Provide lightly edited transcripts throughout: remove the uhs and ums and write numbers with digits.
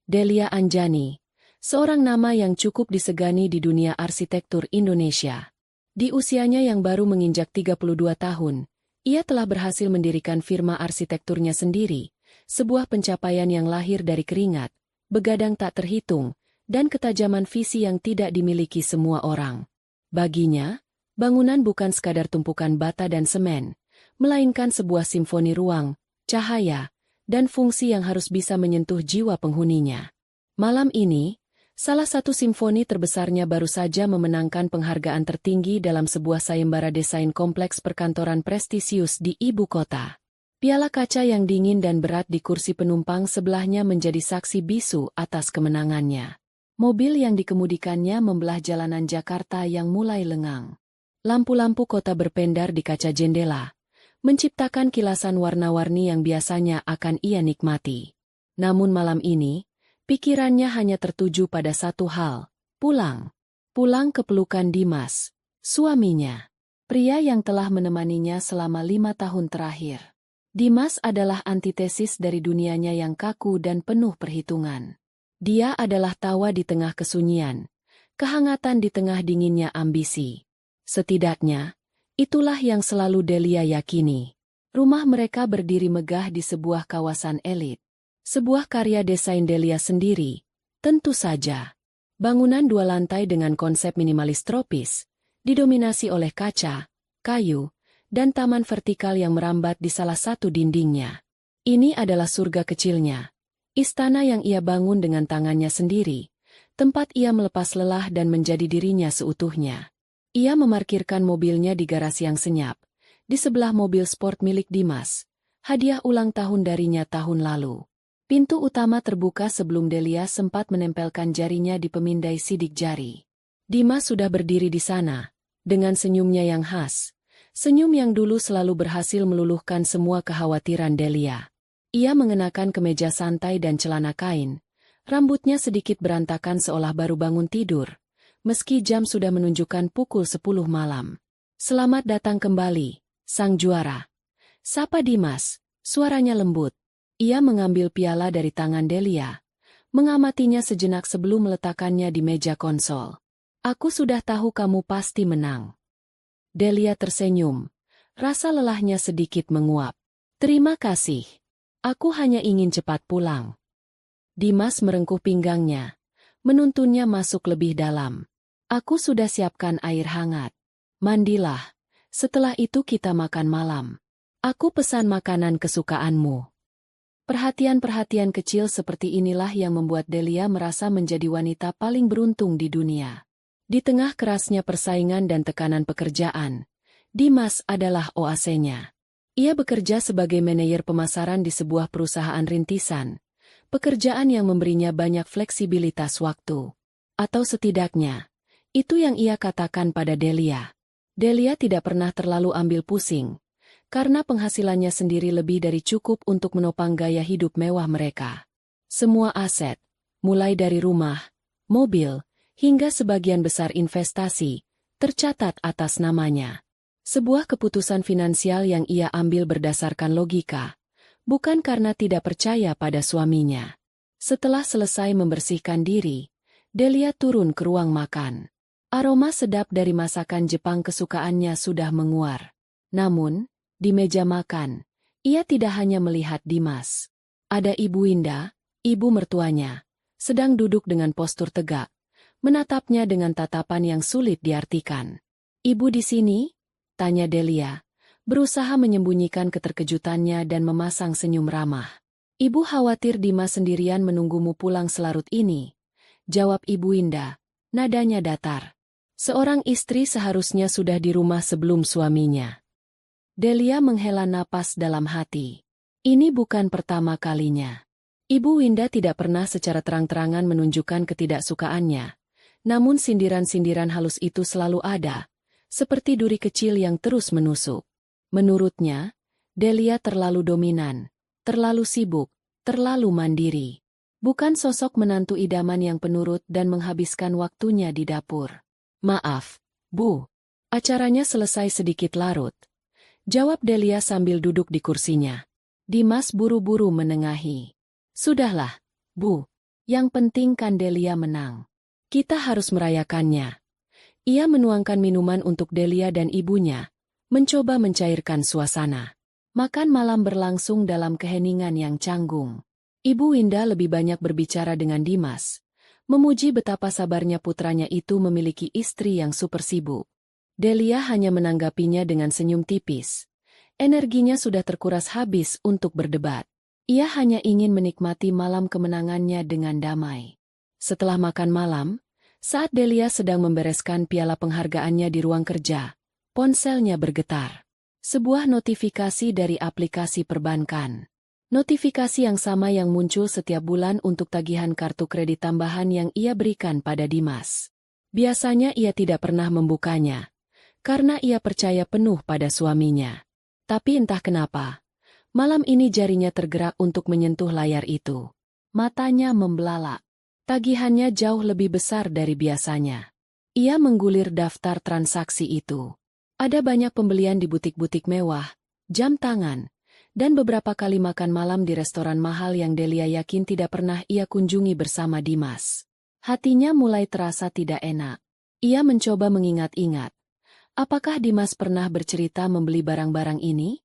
Delia Anjani, seorang nama yang cukup disegani di dunia arsitektur Indonesia. Di usianya yang baru menginjak 32 tahun, ia telah berhasil mendirikan firma arsitekturnya sendiri, sebuah pencapaian yang lahir dari keringat, begadang tak terhitung, dan ketajaman visi yang tidak dimiliki semua orang. Baginya, bangunan bukan sekadar tumpukan bata dan semen, melainkan sebuah simfoni ruang, cahaya, dan fungsi yang harus bisa menyentuh jiwa penghuninya. Malam ini, salah satu simfoni terbesarnya baru saja memenangkan penghargaan tertinggi dalam sebuah sayembara desain kompleks perkantoran prestisius di ibu kota. Piala kaca yang dingin dan berat di kursi penumpang sebelahnya menjadi saksi bisu atas kemenangannya. Mobil yang dikemudikannya membelah jalanan Jakarta yang mulai lengang. Lampu-lampu kota berpendar di kaca jendela, menciptakan kilasan warna-warni yang biasanya akan ia nikmati. Namun malam ini, pikirannya hanya tertuju pada satu hal, pulang. Pulang ke pelukan Dimas, suaminya. Pria yang telah menemaninya selama 5 tahun terakhir. Dimas adalah antitesis dari dunianya yang kaku dan penuh perhitungan. Dia adalah tawa di tengah kesunyian, kehangatan di tengah dinginnya ambisi. Setidaknya, itulah yang selalu Delia yakini. Rumah mereka berdiri megah di sebuah kawasan elit. Sebuah karya desain Delia sendiri, tentu saja. Bangunan 2 lantai dengan konsep minimalis tropis, didominasi oleh kaca, kayu, dan taman vertikal yang merambat di salah satu dindingnya. Ini adalah surga kecilnya. Istana yang ia bangun dengan tangannya sendiri, tempat ia melepas lelah dan menjadi dirinya seutuhnya. Ia memarkirkan mobilnya di garasi yang senyap, di sebelah mobil sport milik Dimas, hadiah ulang tahun darinya tahun lalu. Pintu utama terbuka sebelum Delia sempat menempelkan jarinya di pemindai sidik jari. Dimas sudah berdiri di sana, dengan senyumnya yang khas, senyum yang dulu selalu berhasil meluluhkan semua kekhawatiran Delia. Ia mengenakan kemeja santai dan celana kain, rambutnya sedikit berantakan seolah baru bangun tidur, meski jam sudah menunjukkan pukul 10 malam. Selamat datang kembali, sang juara. Sapa Dimas, suaranya lembut. Ia mengambil piala dari tangan Delia, mengamatinya sejenak sebelum meletakkannya di meja konsol. Aku sudah tahu kamu pasti menang. Delia tersenyum, rasa lelahnya sedikit menguap. Terima kasih. Aku hanya ingin cepat pulang. Dimas merengkuh pinggangnya, menuntunnya masuk lebih dalam. Aku sudah siapkan air hangat. Mandilah, setelah itu kita makan malam. Aku pesan makanan kesukaanmu. Perhatian-perhatian kecil seperti inilah yang membuat Delia merasa menjadi wanita paling beruntung di dunia. Di tengah kerasnya persaingan dan tekanan pekerjaan, Dimas adalah oasenya. Ia bekerja sebagai manajer pemasaran di sebuah perusahaan rintisan, pekerjaan yang memberinya banyak fleksibilitas waktu. Atau setidaknya, itu yang ia katakan pada Delia. Delia tidak pernah terlalu ambil pusing, karena penghasilannya sendiri lebih dari cukup untuk menopang gaya hidup mewah mereka. Semua aset, mulai dari rumah, mobil, hingga sebagian besar investasi, tercatat atas namanya. Sebuah keputusan finansial yang ia ambil berdasarkan logika, bukan karena tidak percaya pada suaminya. Setelah selesai membersihkan diri, Delia turun ke ruang makan. Aroma sedap dari masakan Jepang kesukaannya sudah menguar. Namun, di meja makan, ia tidak hanya melihat Dimas. Ada Ibu Indah, ibu mertuanya, sedang duduk dengan postur tegak, menatapnya dengan tatapan yang sulit diartikan. Ibu di sini? Tanya Delia, berusaha menyembunyikan keterkejutannya dan memasang senyum ramah. Ibu khawatir Dimas sendirian menunggumu pulang selarut ini. Jawab Ibu Indah, nadanya datar. Seorang istri seharusnya sudah di rumah sebelum suaminya. Delia menghela napas dalam hati. Ini bukan pertama kalinya. Ibu Winda tidak pernah secara terang-terangan menunjukkan ketidaksukaannya. Namun sindiran-sindiran halus itu selalu ada, seperti duri kecil yang terus menusuk. Menurutnya, Delia terlalu dominan, terlalu sibuk, terlalu mandiri. Bukan sosok menantu idaman yang penurut dan menghabiskan waktunya di dapur. Maaf, Bu. Acaranya selesai sedikit larut. Jawab Delia sambil duduk di kursinya. Dimas buru-buru menengahi. Sudahlah, Bu. Yang penting kan Delia menang. Kita harus merayakannya. Ia menuangkan minuman untuk Delia dan ibunya, mencoba mencairkan suasana. Makan malam berlangsung dalam keheningan yang canggung. Ibu Winda lebih banyak berbicara dengan Dimas, memuji betapa sabarnya putranya itu memiliki istri yang super sibuk. Delia hanya menanggapinya dengan senyum tipis. Energinya sudah terkuras habis untuk berdebat. Ia hanya ingin menikmati malam kemenangannya dengan damai. Setelah makan malam, saat Delia sedang membereskan piala penghargaannya di ruang kerja, ponselnya bergetar. Sebuah notifikasi dari aplikasi perbankan. Notifikasi yang sama yang muncul setiap bulan untuk tagihan kartu kredit tambahan yang ia berikan pada Dimas. Biasanya ia tidak pernah membukanya, karena ia percaya penuh pada suaminya. Tapi entah kenapa, malam ini jarinya tergerak untuk menyentuh layar itu. Matanya membelalak. Tagihannya jauh lebih besar dari biasanya. Ia menggulir daftar transaksi itu. Ada banyak pembelian di butik-butik mewah, jam tangan, dan beberapa kali makan malam di restoran mahal yang Delia yakin tidak pernah ia kunjungi bersama Dimas. Hatinya mulai terasa tidak enak. Ia mencoba mengingat-ingat. Apakah Dimas pernah bercerita membeli barang-barang ini?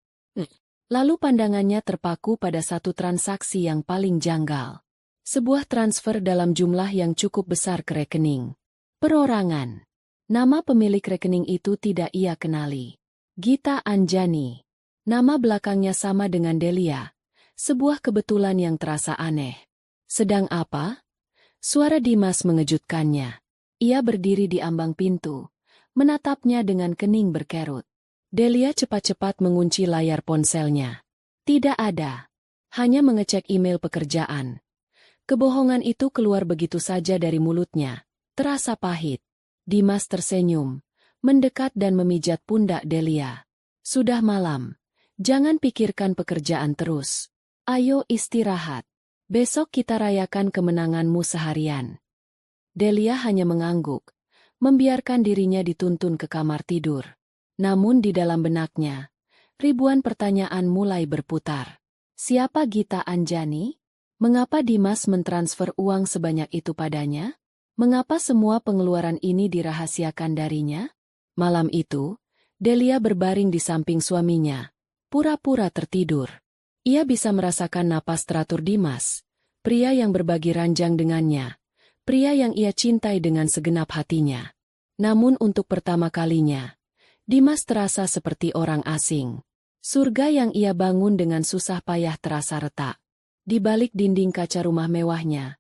Lalu pandangannya terpaku pada satu transaksi yang paling janggal. Sebuah transfer dalam jumlah yang cukup besar ke rekening. Perorangan. Nama pemilik rekening itu tidak ia kenali. Gita Anjani. Nama belakangnya sama dengan Delia. Sebuah kebetulan yang terasa aneh. Sedang apa? Suara Dimas mengejutkannya. Ia berdiri di ambang pintu, menatapnya dengan kening berkerut. Delia cepat-cepat mengunci layar ponselnya. Tidak ada. Hanya mengecek email pekerjaan. Kebohongan itu keluar begitu saja dari mulutnya. Terasa pahit. Dimas tersenyum, mendekat dan memijat pundak Delia. Sudah malam. Jangan pikirkan pekerjaan terus. Ayo istirahat. Besok kita rayakan kemenanganmu seharian. Delia hanya mengangguk, membiarkan dirinya dituntun ke kamar tidur. Namun di dalam benaknya, ribuan pertanyaan mulai berputar. Siapa Gita Anjani? Mengapa Dimas mentransfer uang sebanyak itu padanya? Mengapa semua pengeluaran ini dirahasiakan darinya? Malam itu, Delia berbaring di samping suaminya, pura-pura tertidur. Ia bisa merasakan napas teratur Dimas, pria yang berbagi ranjang dengannya, pria yang ia cintai dengan segenap hatinya. Namun untuk pertama kalinya, Dimas terasa seperti orang asing. Surga yang ia bangun dengan susah payah terasa retak. Di balik dinding kaca rumah mewahnya,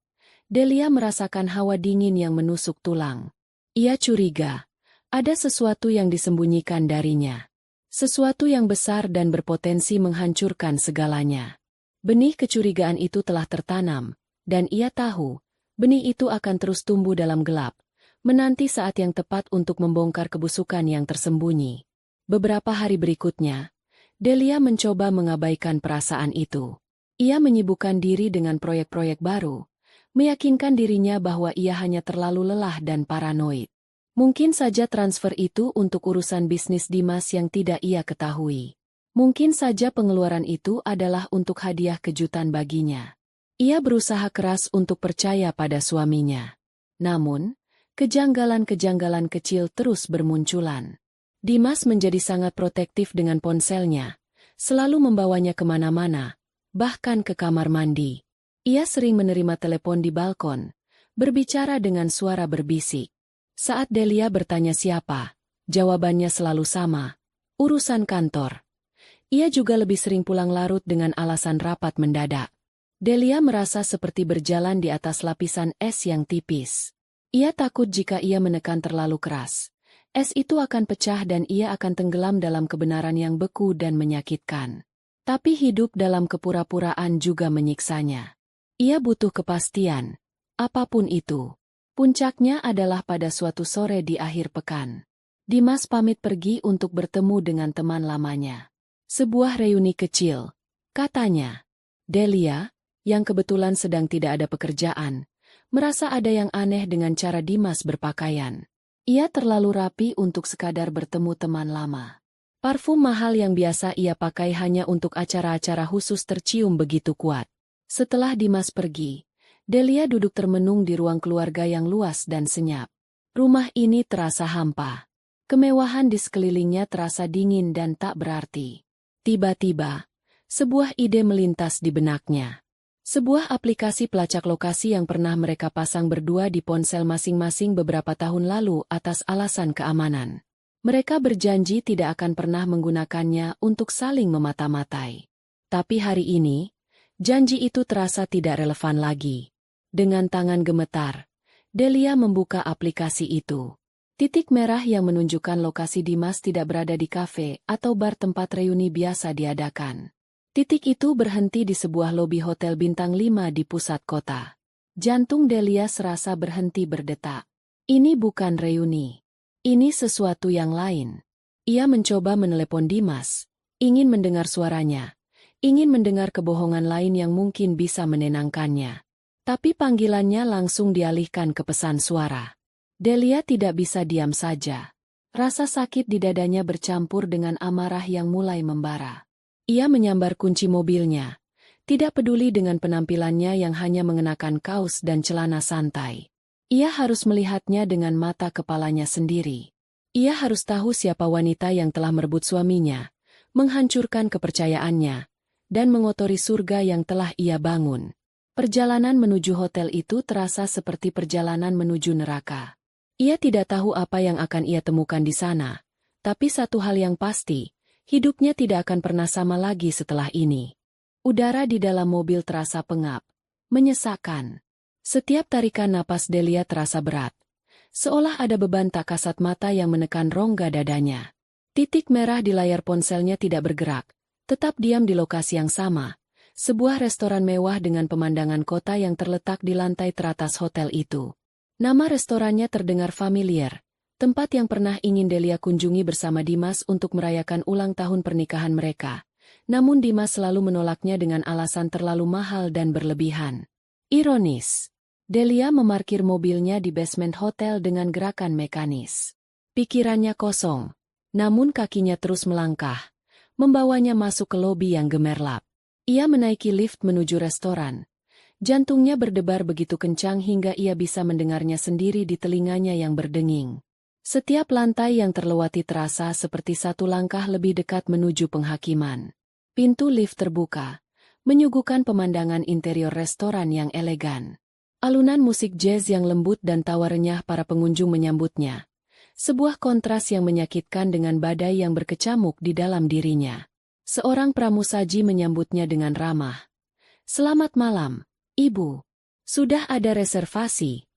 Delia merasakan hawa dingin yang menusuk tulang. Ia curiga, ada sesuatu yang disembunyikan darinya. Sesuatu yang besar dan berpotensi menghancurkan segalanya. Benih kecurigaan itu telah tertanam, dan ia tahu, benih itu akan terus tumbuh dalam gelap, menanti saat yang tepat untuk membongkar kebusukan yang tersembunyi. Beberapa hari berikutnya, Delia mencoba mengabaikan perasaan itu. Ia menyibukkan diri dengan proyek-proyek baru, meyakinkan dirinya bahwa ia hanya terlalu lelah dan paranoid. Mungkin saja transfer itu untuk urusan bisnis Dimas yang tidak ia ketahui. Mungkin saja pengeluaran itu adalah untuk hadiah kejutan baginya. Ia berusaha keras untuk percaya pada suaminya. Namun, kejanggalan-kejanggalan kecil terus bermunculan. Dimas menjadi sangat protektif dengan ponselnya, selalu membawanya kemana-mana, bahkan ke kamar mandi. Ia sering menerima telepon di balkon, berbicara dengan suara berbisik. Saat Delia bertanya siapa, jawabannya selalu sama, urusan kantor. Ia juga lebih sering pulang larut dengan alasan rapat mendadak. Delia merasa seperti berjalan di atas lapisan es yang tipis. Ia takut jika ia menekan terlalu keras. Es itu akan pecah dan ia akan tenggelam dalam kebenaran yang beku dan menyakitkan. Tapi hidup dalam kepura-puraan juga menyiksanya. Ia butuh kepastian, apapun itu. Puncaknya adalah pada suatu sore di akhir pekan. Dimas pamit pergi untuk bertemu dengan teman lamanya. Sebuah reuni kecil, katanya. Delia, yang kebetulan sedang tidak ada pekerjaan, merasa ada yang aneh dengan cara Dimas berpakaian. Ia terlalu rapi untuk sekadar bertemu teman lama. Parfum mahal yang biasa ia pakai hanya untuk acara-acara khusus tercium begitu kuat. Setelah Dimas pergi, Delia duduk termenung di ruang keluarga yang luas dan senyap. Rumah ini terasa hampa. Kemewahan di sekelilingnya terasa dingin dan tak berarti. Tiba-tiba, sebuah ide melintas di benaknya. Sebuah aplikasi pelacak lokasi yang pernah mereka pasang berdua di ponsel masing-masing beberapa tahun lalu atas alasan keamanan. Mereka berjanji tidak akan pernah menggunakannya untuk saling memata-matai. Tapi hari ini, janji itu terasa tidak relevan lagi. Dengan tangan gemetar, Delia membuka aplikasi itu. Titik merah yang menunjukkan lokasi Dimas tidak berada di kafe atau bar tempat reuni biasa diadakan. Titik itu berhenti di sebuah lobi hotel bintang 5 di pusat kota. Jantung Delia serasa berhenti berdetak. Ini bukan reuni. Ini sesuatu yang lain. Ia mencoba menelepon Dimas, ingin mendengar suaranya, ingin mendengar kebohongan lain yang mungkin bisa menenangkannya. Tapi panggilannya langsung dialihkan ke pesan suara. Delia tidak bisa diam saja. Rasa sakit di dadanya bercampur dengan amarah yang mulai membara. Ia menyambar kunci mobilnya, tidak peduli dengan penampilannya yang hanya mengenakan kaos dan celana santai. Ia harus melihatnya dengan mata kepalanya sendiri. Ia harus tahu siapa wanita yang telah merebut suaminya, menghancurkan kepercayaannya, dan mengotori surga yang telah ia bangun. Perjalanan menuju hotel itu terasa seperti perjalanan menuju neraka. Ia tidak tahu apa yang akan ia temukan di sana, tapi satu hal yang pasti, hidupnya tidak akan pernah sama lagi setelah ini. Udara di dalam mobil terasa pengap, menyesakkan. Setiap tarikan napas Delia terasa berat, seolah ada beban tak kasat mata yang menekan rongga dadanya. Titik merah di layar ponselnya tidak bergerak, tetap diam di lokasi yang sama, sebuah restoran mewah dengan pemandangan kota yang terletak di lantai teratas hotel itu. Nama restorannya terdengar familiar, tempat yang pernah ingin Delia kunjungi bersama Dimas untuk merayakan ulang tahun pernikahan mereka. Namun Dimas selalu menolaknya dengan alasan terlalu mahal dan berlebihan. Ironis, Delia memarkir mobilnya di basement hotel dengan gerakan mekanis. Pikirannya kosong, namun kakinya terus melangkah, membawanya masuk ke lobi yang gemerlap. Ia menaiki lift menuju restoran. Jantungnya berdebar begitu kencang hingga ia bisa mendengarnya sendiri di telinganya yang berdenging. Setiap lantai yang terlewati terasa seperti satu langkah lebih dekat menuju penghakiman. Pintu lift terbuka, menyuguhkan pemandangan interior restoran yang elegan. Alunan musik jazz yang lembut dan tawa renyah para pengunjung menyambutnya. Sebuah kontras yang menyakitkan dengan badai yang berkecamuk di dalam dirinya. Seorang pramusaji menyambutnya dengan ramah. "Selamat malam, Ibu. Sudah ada reservasi?"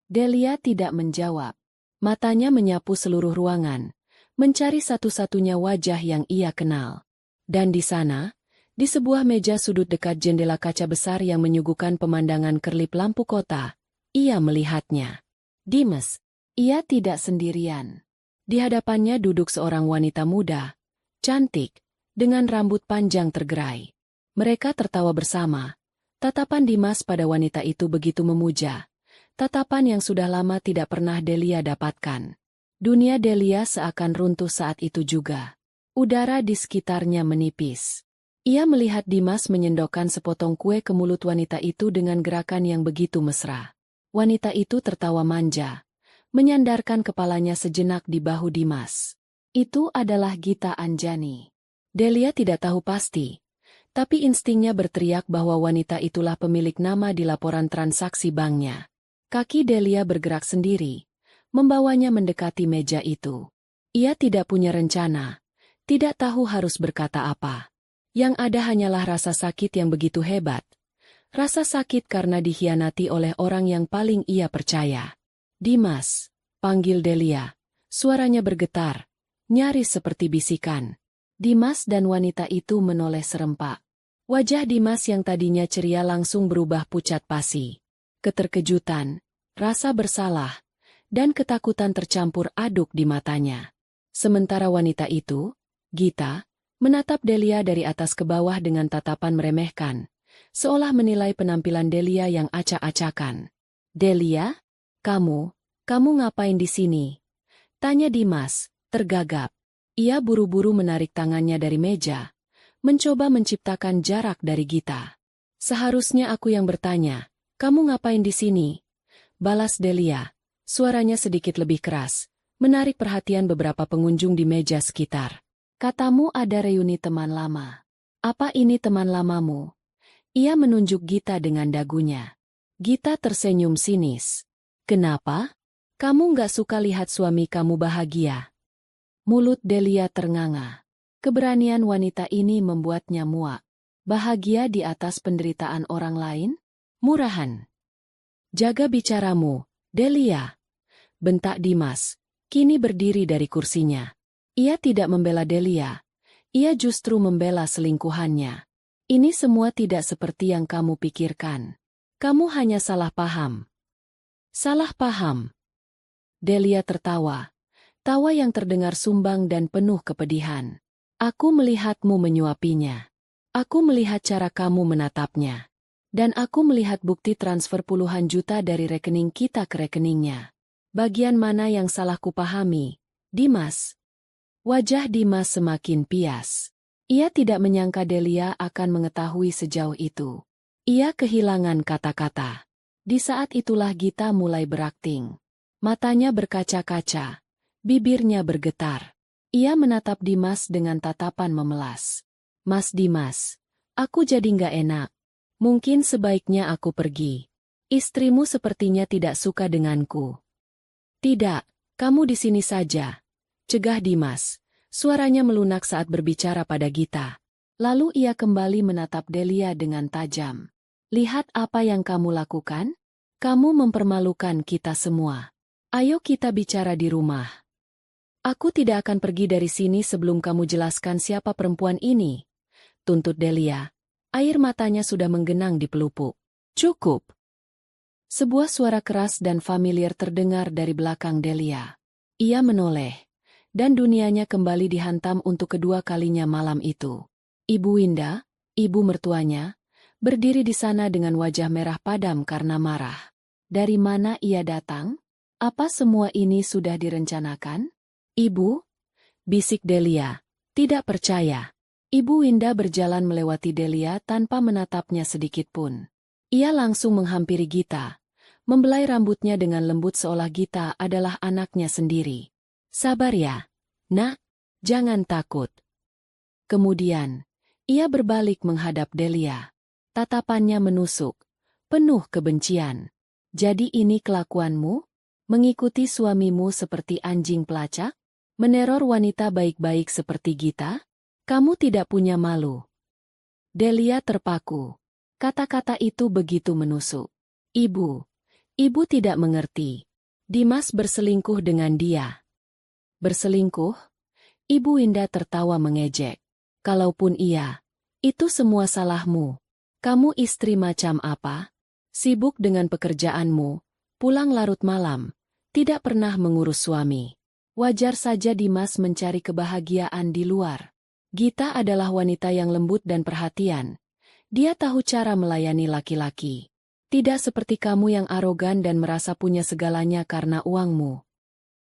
Delia tidak menjawab. Matanya menyapu seluruh ruangan, mencari satu-satunya wajah yang ia kenal. Dan di sana, di sebuah meja sudut dekat jendela kaca besar yang menyuguhkan pemandangan kerlip lampu kota, ia melihatnya. Dimas. Ia tidak sendirian. Di hadapannya duduk seorang wanita muda, cantik, dengan rambut panjang tergerai. Mereka tertawa bersama. Tatapan Dimas pada wanita itu begitu memuja. Tatapan yang sudah lama tidak pernah Delia dapatkan. Dunia Delia seakan runtuh saat itu juga. Udara di sekitarnya menipis. Ia melihat Dimas menyendokkan sepotong kue ke mulut wanita itu dengan gerakan yang begitu mesra. Wanita itu tertawa manja, menyandarkan kepalanya sejenak di bahu Dimas. Itu adalah Gita Anjani. Delia tidak tahu pasti, tapi instingnya berteriak bahwa wanita itulah pemilik nama di laporan transaksi banknya. Kaki Delia bergerak sendiri, membawanya mendekati meja itu. Ia tidak punya rencana, tidak tahu harus berkata apa. Yang ada hanyalah rasa sakit yang begitu hebat. Rasa sakit karena dikhianati oleh orang yang paling ia percaya. "Dimas," panggil Delia. Suaranya bergetar, nyaris seperti bisikan. Dimas dan wanita itu menoleh serempak. Wajah Dimas yang tadinya ceria langsung berubah pucat pasi. Keterkejutan, rasa bersalah, dan ketakutan tercampur aduk di matanya. Sementara wanita itu, Gita, menatap Delia dari atas ke bawah dengan tatapan meremehkan, seolah menilai penampilan Delia yang acak-acakan. "Delia, kamu ngapain di sini?" tanya Dimas, tergagap. Ia buru-buru menarik tangannya dari meja, mencoba menciptakan jarak dari Gita. "Seharusnya aku yang bertanya, Kamu ngapain di sini? Balas Delia. Suaranya sedikit lebih keras, menarik perhatian beberapa pengunjung di meja sekitar. Katamu ada reuni teman lama. Apa ini teman lamamu? Ia menunjuk Gita dengan dagunya. Gita tersenyum sinis. Kenapa? Kamu nggak suka lihat suami kamu bahagia? Mulut Delia ternganga. Keberanian wanita ini membuatnya muak. Bahagia di atas penderitaan orang lain? Murahan. Jaga bicaramu, Delia. Bentak Dimas, kini berdiri dari kursinya. Ia tidak membela Delia. Ia justru membela selingkuhannya. Ini semua tidak seperti yang kamu pikirkan. Kamu hanya salah paham. Salah paham. Delia tertawa. Tawa yang terdengar sumbang dan penuh kepedihan. Aku melihatmu menyuapinya. Aku melihat cara kamu menatapnya. Dan aku melihat bukti transfer puluhan juta dari rekening kita ke rekeningnya. Bagian mana yang salah kupahami, Dimas? Wajah Dimas semakin pias. Ia tidak menyangka Delia akan mengetahui sejauh itu. Ia kehilangan kata-kata. Di saat itulah Gita mulai berakting. Matanya berkaca-kaca. Bibirnya bergetar. Ia menatap Dimas dengan tatapan memelas. Mas Dimas, aku jadi nggak enak. Mungkin sebaiknya aku pergi. Istrimu sepertinya tidak suka denganku. Tidak, kamu di sini saja. Cegah Dimas. Suaranya melunak saat berbicara pada Gita. Lalu ia kembali menatap Delia dengan tajam. Lihat apa yang kamu lakukan? Kamu mempermalukan kita semua. Ayo kita bicara di rumah. Aku tidak akan pergi dari sini sebelum kamu jelaskan siapa perempuan ini. Tuntut Delia. Air matanya sudah menggenang di pelupuk. Cukup. Sebuah suara keras dan familiar terdengar dari belakang Delia. Ia menoleh. Dan dunianya kembali dihantam untuk kedua kalinya malam itu. Ibu Winda, ibu mertuanya, berdiri di sana dengan wajah merah padam karena marah. Dari mana ia datang? Apa semua ini sudah direncanakan? Ibu? Bisik Delia. Tidak percaya. Ibu Winda berjalan melewati Delia tanpa menatapnya sedikitpun. Ia langsung menghampiri Gita. Membelai rambutnya dengan lembut seolah Gita adalah anaknya sendiri. Sabar ya, nak, jangan takut. Kemudian, ia berbalik menghadap Delia. Tatapannya menusuk, penuh kebencian. Jadi ini kelakuanmu? Mengikuti suamimu seperti anjing pelacak? Meneror wanita baik-baik seperti Gita? Kamu tidak punya malu. Delia terpaku. Kata-kata itu begitu menusuk. Ibu tidak mengerti. Dimas berselingkuh dengan dia. Berselingkuh? Ibu Winda tertawa mengejek. Kalaupun iya, itu semua salahmu. Kamu istri macam apa? Sibuk dengan pekerjaanmu, pulang larut malam, tidak pernah mengurus suami. Wajar saja Dimas mencari kebahagiaan di luar. Gita adalah wanita yang lembut dan perhatian. Dia tahu cara melayani laki-laki. Tidak seperti kamu yang arogan dan merasa punya segalanya karena uangmu.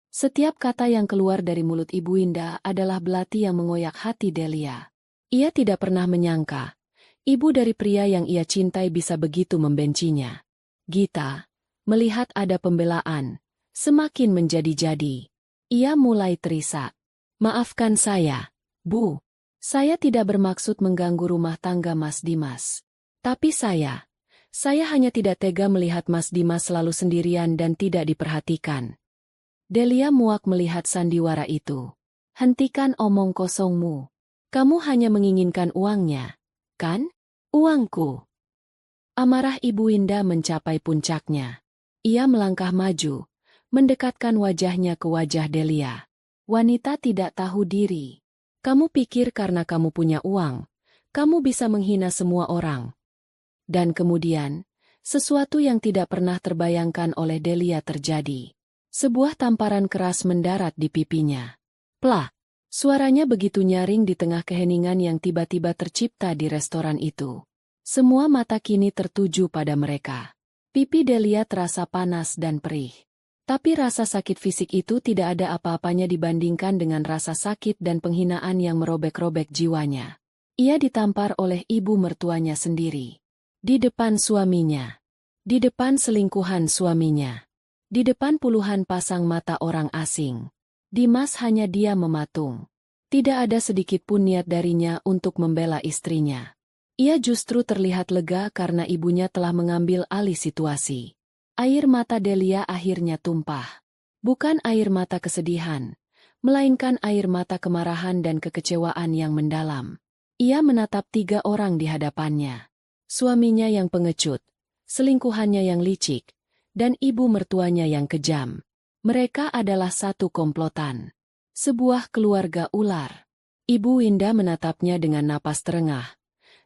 Setiap kata yang keluar dari mulut Ibu Winda adalah belati yang mengoyak hati Delia. Ia tidak pernah menyangka, ibu dari pria yang ia cintai bisa begitu membencinya. Gita, melihat ada pembelaan, semakin menjadi-jadi. Ia mulai terisak. Maafkan saya, Bu. Saya tidak bermaksud mengganggu rumah tangga Mas Dimas. Tapi saya hanya tidak tega melihat Mas Dimas selalu sendirian dan tidak diperhatikan. Delia muak melihat sandiwara itu. Hentikan omong kosongmu. Kamu hanya menginginkan uangnya, kan? Uangku. Amarah Ibu Winda mencapai puncaknya. Ia melangkah maju, mendekatkan wajahnya ke wajah Delia. Wanita tidak tahu diri. Kamu pikir karena kamu punya uang, kamu bisa menghina semua orang. Dan kemudian, sesuatu yang tidak pernah terbayangkan oleh Delia terjadi. Sebuah tamparan keras mendarat di pipinya. Plak! Suaranya begitu nyaring di tengah keheningan yang tiba-tiba tercipta di restoran itu. Semua mata kini tertuju pada mereka. Pipi Delia terasa panas dan perih. Tapi rasa sakit fisik itu tidak ada apa-apanya dibandingkan dengan rasa sakit dan penghinaan yang merobek-robek jiwanya. Ia ditampar oleh ibu mertuanya sendiri. Di depan suaminya. Di depan selingkuhan suaminya. Di depan puluhan pasang mata orang asing. Dimas hanya diam mematung. Tidak ada sedikit pun niat darinya untuk membela istrinya. Ia justru terlihat lega karena ibunya telah mengambil alih situasi. Air mata Delia akhirnya tumpah. Bukan air mata kesedihan, melainkan air mata kemarahan dan kekecewaan yang mendalam. Ia menatap 3 orang di hadapannya. Suaminya yang pengecut, selingkuhannya yang licik, dan ibu mertuanya yang kejam. Mereka adalah satu komplotan. Sebuah keluarga ular. Ibu Winda menatapnya dengan napas terengah.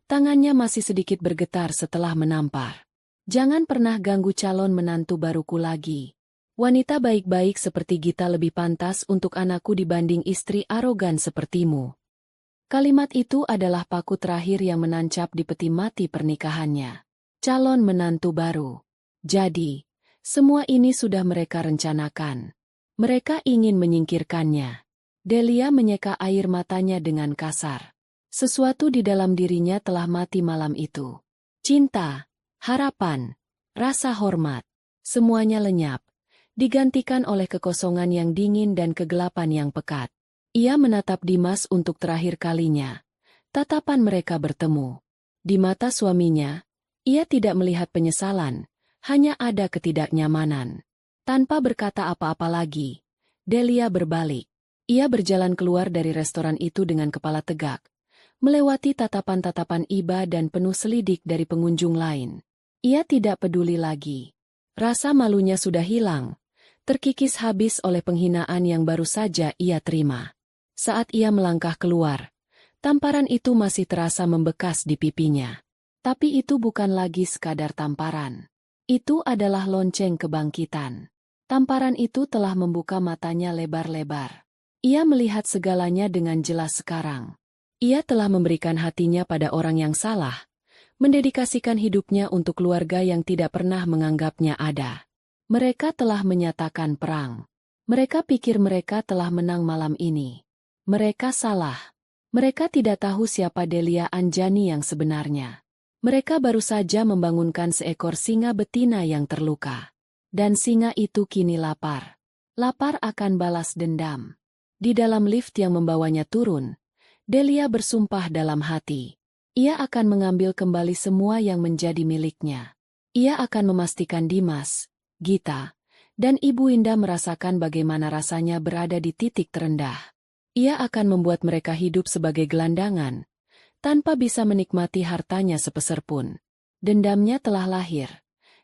Tangannya masih sedikit bergetar setelah menampar. Jangan pernah ganggu calon menantu baruku lagi. Wanita baik-baik seperti Gita lebih pantas untuk anakku dibanding istri arogan sepertimu. Kalimat itu adalah paku terakhir yang menancap di peti mati pernikahannya. Calon menantu baru. Jadi, semua ini sudah mereka rencanakan. Mereka ingin menyingkirkannya. Delia menyeka air matanya dengan kasar. Sesuatu di dalam dirinya telah mati malam itu. Cinta, harapan, rasa hormat, semuanya lenyap, digantikan oleh kekosongan yang dingin dan kegelapan yang pekat. Ia menatap Dimas untuk terakhir kalinya. Tatapan mereka bertemu. Di mata suaminya, ia tidak melihat penyesalan, hanya ada ketidaknyamanan. Tanpa berkata apa-apa lagi, Delia berbalik. Ia berjalan keluar dari restoran itu dengan kepala tegak, melewati tatapan-tatapan iba dan penuh selidik dari pengunjung lain. Ia tidak peduli lagi. Rasa malunya sudah hilang, terkikis habis oleh penghinaan yang baru saja ia terima. Saat ia melangkah keluar, tamparan itu masih terasa membekas di pipinya. Tapi itu bukan lagi sekadar tamparan. Itu adalah lonceng kebangkitan. Tamparan itu telah membuka matanya lebar-lebar. Ia melihat segalanya dengan jelas sekarang. Ia telah memberikan hatinya pada orang yang salah, mendedikasikan hidupnya untuk keluarga yang tidak pernah menganggapnya ada. Mereka telah menyatakan perang. Mereka pikir mereka telah menang malam ini. Mereka salah. Mereka tidak tahu siapa Delia Anjani yang sebenarnya. Mereka baru saja membangunkan seekor singa betina yang terluka. Dan singa itu kini lapar. Lapar akan balas dendam. Di dalam lift yang membawanya turun, Delia bersumpah dalam hati. Ia akan mengambil kembali semua yang menjadi miliknya. Ia akan memastikan Dimas, Gita, dan Ibu Winda merasakan bagaimana rasanya berada di titik terendah. Ia akan membuat mereka hidup sebagai gelandangan, tanpa bisa menikmati hartanya sepeser pun. Dendamnya telah lahir,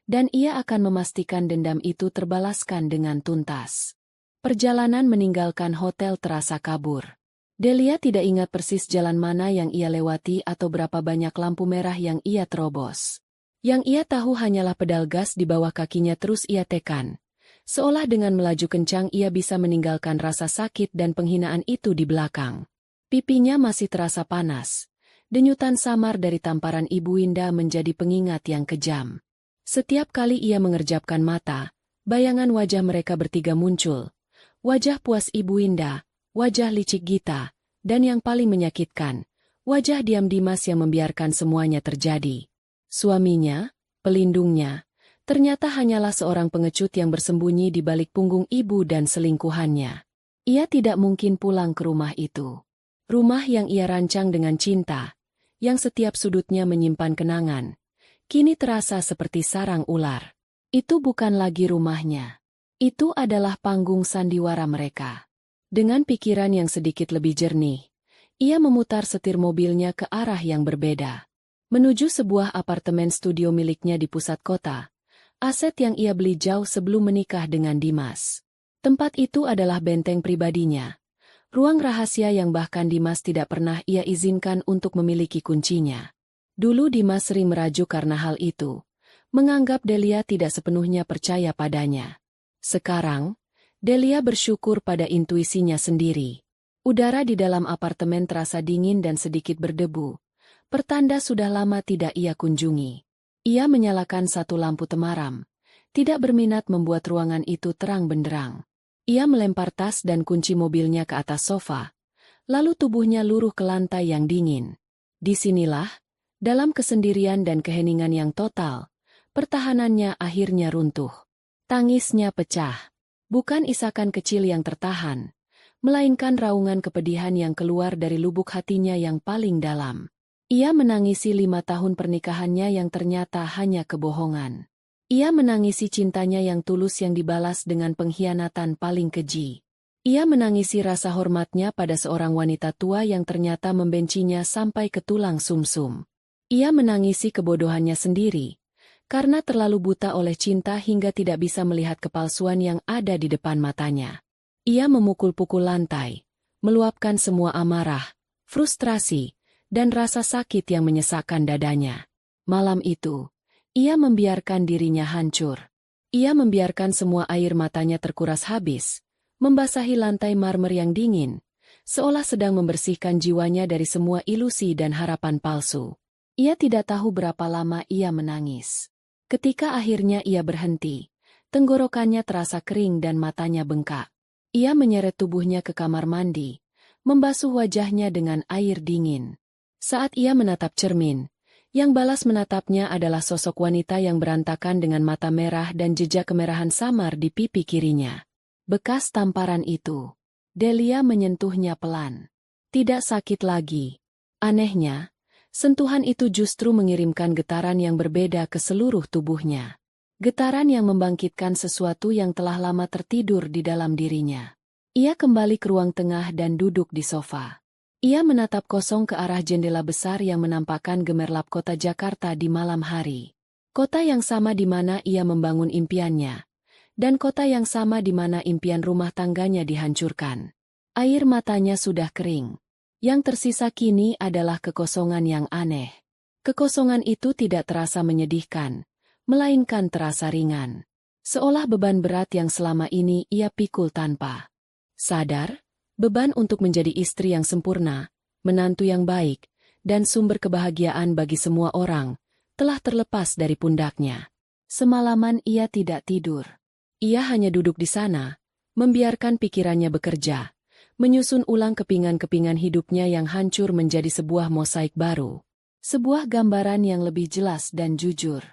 dan ia akan memastikan dendam itu terbalaskan dengan tuntas. Perjalanan meninggalkan hotel terasa kabur. Delia tidak ingat persis jalan mana yang ia lewati atau berapa banyak lampu merah yang ia terobos. Yang ia tahu hanyalah pedal gas di bawah kakinya terus ia tekan. Seolah dengan melaju kencang ia bisa meninggalkan rasa sakit dan penghinaan itu di belakang. Pipinya masih terasa panas. Denyutan samar dari tamparan Ibu Winda menjadi pengingat yang kejam. Setiap kali ia mengerjapkan mata, bayangan wajah mereka bertiga muncul. Wajah puas Ibu Winda, wajah licik Gita, dan yang paling menyakitkan, wajah diam Dimas yang membiarkan semuanya terjadi. Suaminya, pelindungnya, ternyata hanyalah seorang pengecut yang bersembunyi di balik punggung ibu dan selingkuhannya. Ia tidak mungkin pulang ke rumah itu. Rumah yang ia rancang dengan cinta, yang setiap sudutnya menyimpan kenangan, kini terasa seperti sarang ular. Itu bukan lagi rumahnya. Itu adalah panggung sandiwara mereka. Dengan pikiran yang sedikit lebih jernih, ia memutar setir mobilnya ke arah yang berbeda. Menuju sebuah apartemen studio miliknya di pusat kota, aset yang ia beli jauh sebelum menikah dengan Dimas. Tempat itu adalah benteng pribadinya. Ruang rahasia yang bahkan Dimas tidak pernah ia izinkan untuk memiliki kuncinya. Dulu Dimas sering merajuk karena hal itu, menganggap Delia tidak sepenuhnya percaya padanya. Sekarang, Delia bersyukur pada intuisinya sendiri. Udara di dalam apartemen terasa dingin dan sedikit berdebu, pertanda sudah lama tidak ia kunjungi. Ia menyalakan satu lampu temaram, tidak berminat membuat ruangan itu terang benderang. Ia melempar tas dan kunci mobilnya ke atas sofa, lalu tubuhnya luruh ke lantai yang dingin. Disinilah, dalam kesendirian dan keheningan yang total, Pertahanannya akhirnya runtuh. Tangisnya pecah. Bukan isakan kecil yang tertahan, melainkan raungan kepedihan yang keluar dari lubuk hatinya yang paling dalam. Ia menangisi 5 tahun pernikahannya yang ternyata hanya kebohongan. Ia menangisi cintanya yang tulus yang dibalas dengan pengkhianatan paling keji. Ia menangisi rasa hormatnya pada seorang wanita tua yang ternyata membencinya sampai ke tulang sumsum. Ia menangisi kebodohannya sendiri, karena terlalu buta oleh cinta hingga tidak bisa melihat kepalsuan yang ada di depan matanya. Ia memukul-pukul lantai, meluapkan semua amarah, frustrasi, dan rasa sakit yang menyesakkan dadanya. Malam itu, ia membiarkan dirinya hancur. Ia membiarkan semua air matanya terkuras habis, membasahi lantai marmer yang dingin, seolah sedang membersihkan jiwanya dari semua ilusi dan harapan palsu. Ia tidak tahu berapa lama ia menangis. Ketika akhirnya ia berhenti, tenggorokannya terasa kering dan matanya bengkak. Ia menyeret tubuhnya ke kamar mandi, membasuh wajahnya dengan air dingin. Saat ia menatap cermin, yang balas menatapnya adalah sosok wanita yang berantakan dengan mata merah dan jejak kemerahan samar di pipi kirinya. Bekas tamparan itu. Delia menyentuhnya pelan. Tidak sakit lagi. Anehnya, sentuhan itu justru mengirimkan getaran yang berbeda ke seluruh tubuhnya. Getaran yang membangkitkan sesuatu yang telah lama tertidur di dalam dirinya. Ia kembali ke ruang tengah dan duduk di sofa. Ia menatap kosong ke arah jendela besar yang menampakkan gemerlap kota Jakarta di malam hari. Kota yang sama di mana ia membangun impiannya. Dan kota yang sama di mana impian rumah tangganya dihancurkan. Air matanya sudah kering. Yang tersisa kini adalah kekosongan yang aneh. Kekosongan itu tidak terasa menyedihkan, melainkan terasa ringan. Seolah beban berat yang selama ini ia pikul tanpa sadar. Beban untuk menjadi istri yang sempurna, menantu yang baik, dan sumber kebahagiaan bagi semua orang, telah terlepas dari pundaknya. Semalaman ia tidak tidur. Ia hanya duduk di sana, membiarkan pikirannya bekerja, menyusun ulang kepingan-kepingan hidupnya yang hancur menjadi sebuah mosaik baru. Sebuah gambaran yang lebih jelas dan jujur.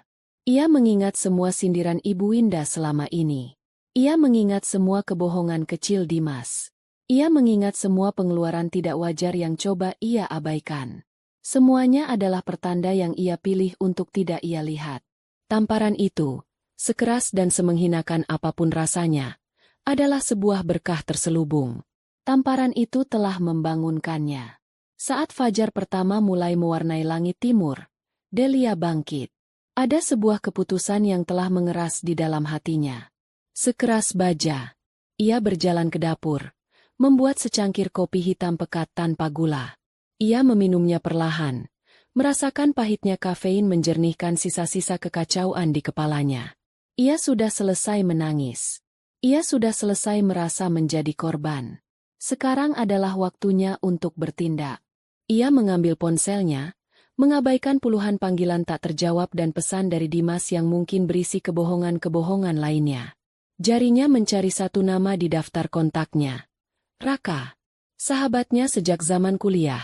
Ia mengingat semua sindiran Ibu Winda selama ini. Ia mengingat semua kebohongan kecil Dimas. Ia mengingat semua pengeluaran tidak wajar yang coba ia abaikan. Semuanya adalah pertanda yang ia pilih untuk tidak ia lihat. Tamparan itu, sekeras dan semenghinakan apapun rasanya, adalah sebuah berkah terselubung. Tamparan itu telah membangunkannya. Saat fajar pertama mulai mewarnai langit timur, Delia bangkit. Ada sebuah keputusan yang telah mengeras di dalam hatinya. Sekeras baja, ia berjalan ke dapur, membuat secangkir kopi hitam pekat tanpa gula. Ia meminumnya perlahan, merasakan pahitnya kafein menjernihkan sisa-sisa kekacauan di kepalanya. Ia sudah selesai menangis. Ia sudah selesai merasa menjadi korban. Sekarang adalah waktunya untuk bertindak. Ia mengambil ponselnya, mengabaikan puluhan panggilan tak terjawab dan pesan dari Dimas yang mungkin berisi kebohongan-kebohongan lainnya. Jarinya mencari satu nama di daftar kontaknya. Raka, sahabatnya sejak zaman kuliah,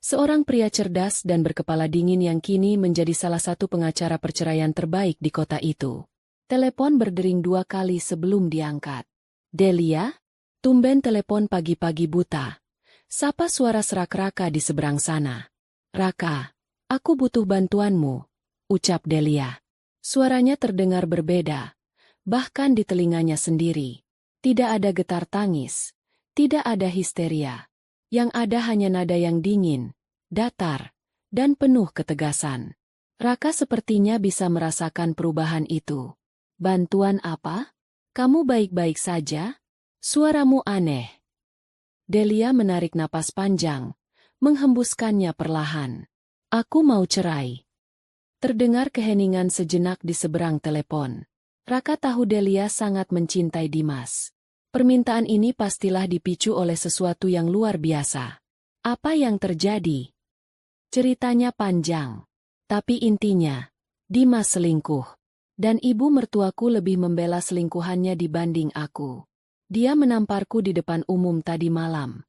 seorang pria cerdas dan berkepala dingin yang kini menjadi salah satu pengacara perceraian terbaik di kota itu. Telepon berdering 2 kali sebelum diangkat. Delia? Tumben telepon pagi-pagi buta. Sapa suara serak Raka di seberang sana. Raka, aku butuh bantuanmu, ucap Delia. Suaranya terdengar berbeda, bahkan di telinganya sendiri. Tidak ada getar tangis. Tidak ada histeria. Yang ada hanya nada yang dingin, datar, dan penuh ketegasan. Raka sepertinya bisa merasakan perubahan itu. Bantuan apa? Kamu baik-baik saja? Suaramu aneh. Delia menarik napas panjang, menghembuskannya perlahan. Aku mau cerai. Terdengar keheningan sejenak di seberang telepon. Raka tahu Delia sangat mencintai Dimas. Permintaan ini pastilah dipicu oleh sesuatu yang luar biasa. Apa yang terjadi? Ceritanya panjang. Tapi intinya, Dimas selingkuh. Dan ibu mertuaku lebih membela selingkuhannya dibanding aku. Dia menamparku di depan umum tadi malam.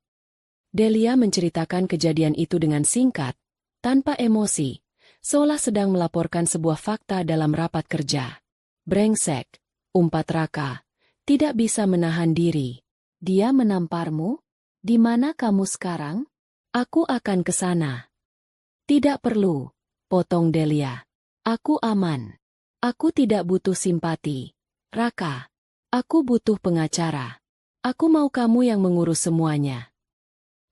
Delia menceritakan kejadian itu dengan singkat, tanpa emosi, seolah sedang melaporkan sebuah fakta dalam rapat kerja. Brengsek, umpat Raka, tidak bisa menahan diri. Dia menamparmu? Di mana kamu sekarang? Aku akan ke sana. Tidak perlu, potong Delia. Aku aman. Aku tidak butuh simpati. Raka, aku butuh pengacara. Aku mau kamu yang mengurus semuanya.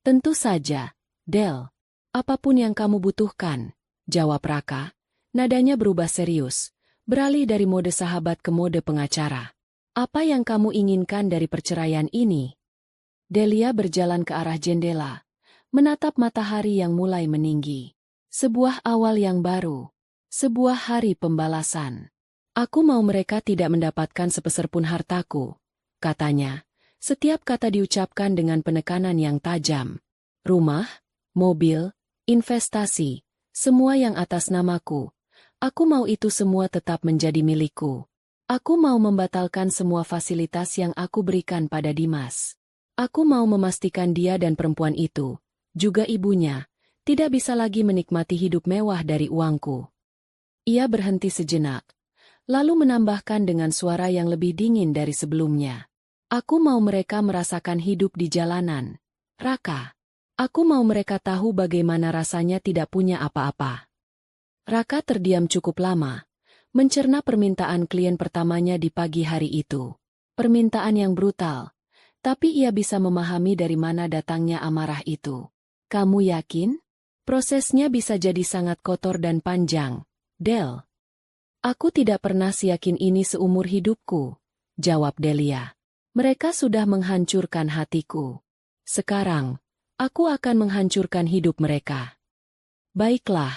Tentu saja, Del. Apapun yang kamu butuhkan, jawab Raka. Nadanya berubah serius, beralih dari mode sahabat ke mode pengacara. Apa yang kamu inginkan dari perceraian ini? Delia berjalan ke arah jendela, menatap matahari yang mulai meninggi. Sebuah awal yang baru. Sebuah hari pembalasan. Aku mau mereka tidak mendapatkan sepeser pun hartaku, katanya. Setiap kata diucapkan dengan penekanan yang tajam. Rumah, mobil, investasi, semua yang atas namaku. Aku mau itu semua tetap menjadi milikku. Aku mau membatalkan semua fasilitas yang aku berikan pada Dimas. Aku mau memastikan dia dan perempuan itu, juga ibunya, tidak bisa lagi menikmati hidup mewah dari uangku. Ia berhenti sejenak, lalu menambahkan dengan suara yang lebih dingin dari sebelumnya. Aku mau mereka merasakan hidup di jalanan. Raka. Aku mau mereka tahu bagaimana rasanya tidak punya apa-apa. Raka terdiam cukup lama, mencerna permintaan klien pertamanya di pagi hari itu. Permintaan yang brutal, tapi ia bisa memahami dari mana datangnya amarah itu. Kamu yakin? Prosesnya bisa jadi sangat kotor dan panjang, Del. Aku tidak pernah seyakin ini seumur hidupku, jawab Delia. Mereka sudah menghancurkan hatiku. Sekarang, aku akan menghancurkan hidup mereka. Baiklah,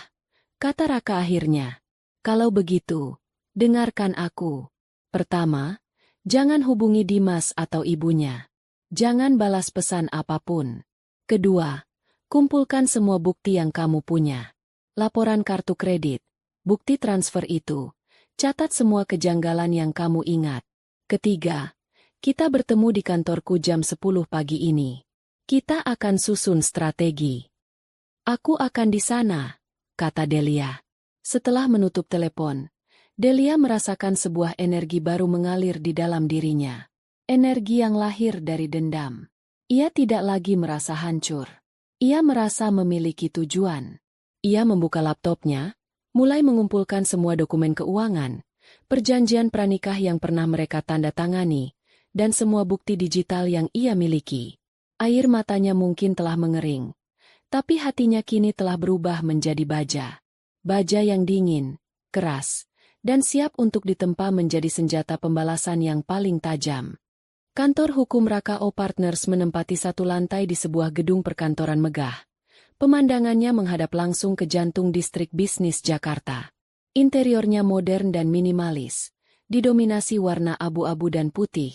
kata Raka akhirnya. Kalau begitu, dengarkan aku. Pertama, jangan hubungi Dimas atau ibunya. Jangan balas pesan apapun. Kedua, kumpulkan semua bukti yang kamu punya. Laporan kartu kredit, bukti transfer itu. Catat semua kejanggalan yang kamu ingat. Ketiga, kita bertemu di kantorku jam 10 pagi ini. Kita akan susun strategi. Aku akan di sana, kata Delia. Setelah menutup telepon, Delia merasakan sebuah energi baru mengalir di dalam dirinya. Energi yang lahir dari dendam. Ia tidak lagi merasa hancur. Ia merasa memiliki tujuan. Ia membuka laptopnya, mulai mengumpulkan semua dokumen keuangan, perjanjian pranikah yang pernah mereka tanda tangani, dan semua bukti digital yang ia miliki. Air matanya mungkin telah mengering, tapi hatinya kini telah berubah menjadi baja. Baja yang dingin, keras, dan siap untuk ditempa menjadi senjata pembalasan yang paling tajam. Kantor hukum Raka O Partners menempati satu lantai di sebuah gedung perkantoran megah. Pemandangannya menghadap langsung ke jantung distrik bisnis Jakarta. Interiornya modern dan minimalis, didominasi warna abu-abu dan putih,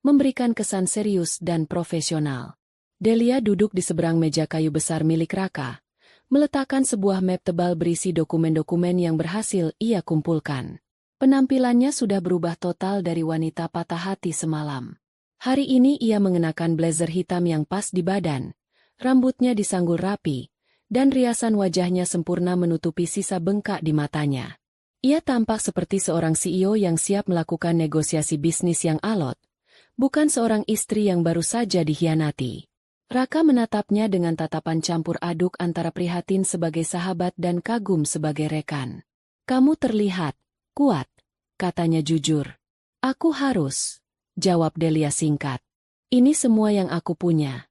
memberikan kesan serius dan profesional. Delia duduk di seberang meja kayu besar milik Raka, meletakkan sebuah map tebal berisi dokumen-dokumen yang berhasil ia kumpulkan. Penampilannya sudah berubah total dari wanita patah hati semalam. Hari ini ia mengenakan blazer hitam yang pas di badan, rambutnya disanggul rapi, dan riasan wajahnya sempurna menutupi sisa bengkak di matanya. Ia tampak seperti seorang CEO yang siap melakukan negosiasi bisnis yang alot, bukan seorang istri yang baru saja dikhianati. Raka menatapnya dengan tatapan campur aduk antara prihatin sebagai sahabat dan kagum sebagai rekan. Kamu terlihat kuat, katanya jujur. Aku harus, jawab Delia singkat. Ini semua yang aku punya.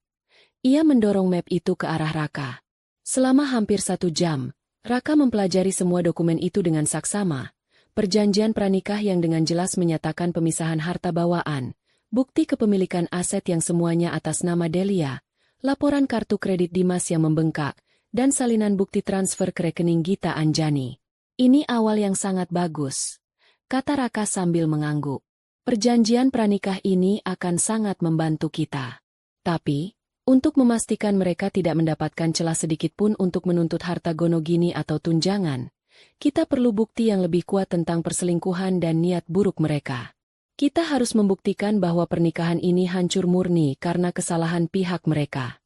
Ia mendorong map itu ke arah Raka. Selama hampir 1 jam, Raka mempelajari semua dokumen itu dengan saksama. Perjanjian pranikah yang dengan jelas menyatakan pemisahan harta bawaan, bukti kepemilikan aset yang semuanya atas nama Delia, laporan kartu kredit Dimas yang membengkak, dan salinan bukti transfer ke rekening Gita Anjani. Ini awal yang sangat bagus, kata Raka sambil mengangguk. Perjanjian pranikah ini akan sangat membantu kita. Tapi, untuk memastikan mereka tidak mendapatkan celah sedikitpun untuk menuntut harta gonogini atau tunjangan, kita perlu bukti yang lebih kuat tentang perselingkuhan dan niat buruk mereka. Kita harus membuktikan bahwa pernikahan ini hancur murni karena kesalahan pihak mereka.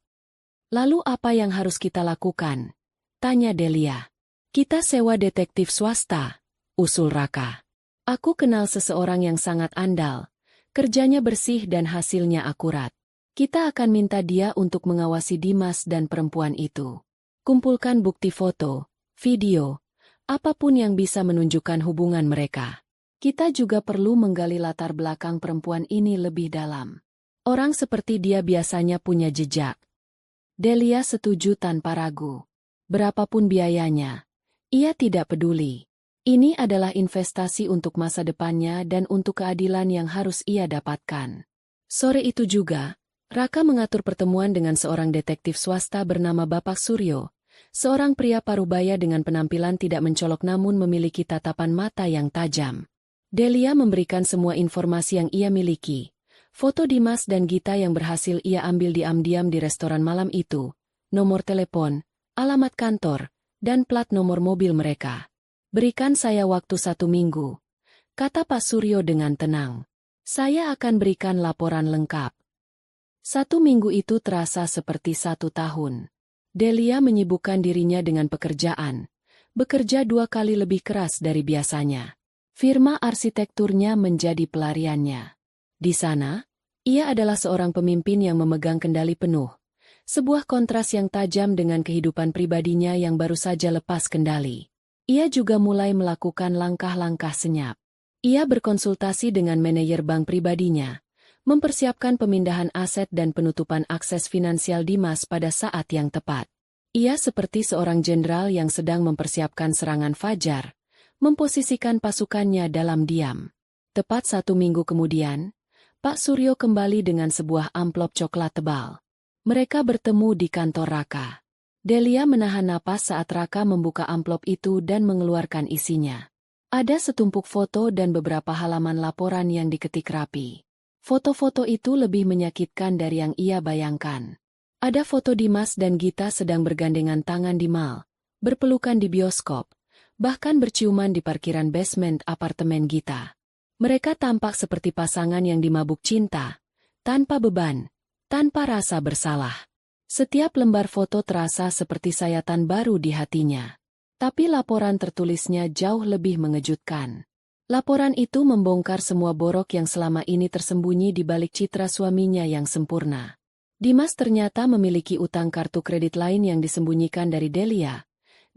Lalu apa yang harus kita lakukan? Tanya Delia. Kita sewa detektif swasta, usul Raka. Aku kenal seseorang yang sangat andal. Kerjanya bersih dan hasilnya akurat. Kita akan minta dia untuk mengawasi Dimas dan perempuan itu. Kumpulkan bukti foto, video, apapun yang bisa menunjukkan hubungan mereka. Kita juga perlu menggali latar belakang perempuan ini lebih dalam. Orang seperti dia biasanya punya jejak. Delia setuju tanpa ragu. Berapapun biayanya, ia tidak peduli. Ini adalah investasi untuk masa depannya dan untuk keadilan yang harus ia dapatkan. Sore itu juga, Raka mengatur pertemuan dengan seorang detektif swasta bernama Bapak Suryo, seorang pria parubaya dengan penampilan tidak mencolok namun memiliki tatapan mata yang tajam. Delia memberikan semua informasi yang ia miliki. Foto Dimas dan Gita yang berhasil ia ambil diam-diam di restoran malam itu, nomor telepon, alamat kantor, dan plat nomor mobil mereka. Berikan saya waktu 1 minggu, kata Pak Suryo dengan tenang. Saya akan berikan laporan lengkap. 1 minggu itu terasa seperti 1 tahun. Delia menyibukkan dirinya dengan pekerjaan, bekerja 2 kali lebih keras dari biasanya. Firma arsitekturnya menjadi pelariannya. Di sana, ia adalah seorang pemimpin yang memegang kendali penuh. Sebuah kontras yang tajam dengan kehidupan pribadinya yang baru saja lepas kendali. Ia juga mulai melakukan langkah-langkah senyap. Ia berkonsultasi dengan manajer bank pribadinya, mempersiapkan pemindahan aset dan penutupan akses finansial Dimas pada saat yang tepat. Ia seperti seorang jenderal yang sedang mempersiapkan serangan fajar, memposisikan pasukannya dalam diam. Tepat 1 minggu kemudian, Pak Suryo kembali dengan sebuah amplop coklat tebal. Mereka bertemu di kantor Raka. Delia menahan napas saat Raka membuka amplop itu dan mengeluarkan isinya. Ada setumpuk foto dan beberapa halaman laporan yang diketik rapi. Foto-foto itu lebih menyakitkan dari yang ia bayangkan. Ada foto Dimas dan Gita sedang bergandengan tangan di mal, berpelukan di bioskop, bahkan berciuman di parkiran basement apartemen Gita. Mereka tampak seperti pasangan yang dimabuk cinta, tanpa beban, tanpa rasa bersalah. Setiap lembar foto terasa seperti sayatan baru di hatinya. Tapi laporan tertulisnya jauh lebih mengejutkan. Laporan itu membongkar semua borok yang selama ini tersembunyi di balik citra suaminya yang sempurna. Dimas ternyata memiliki utang kartu kredit lain yang disembunyikan dari Delia,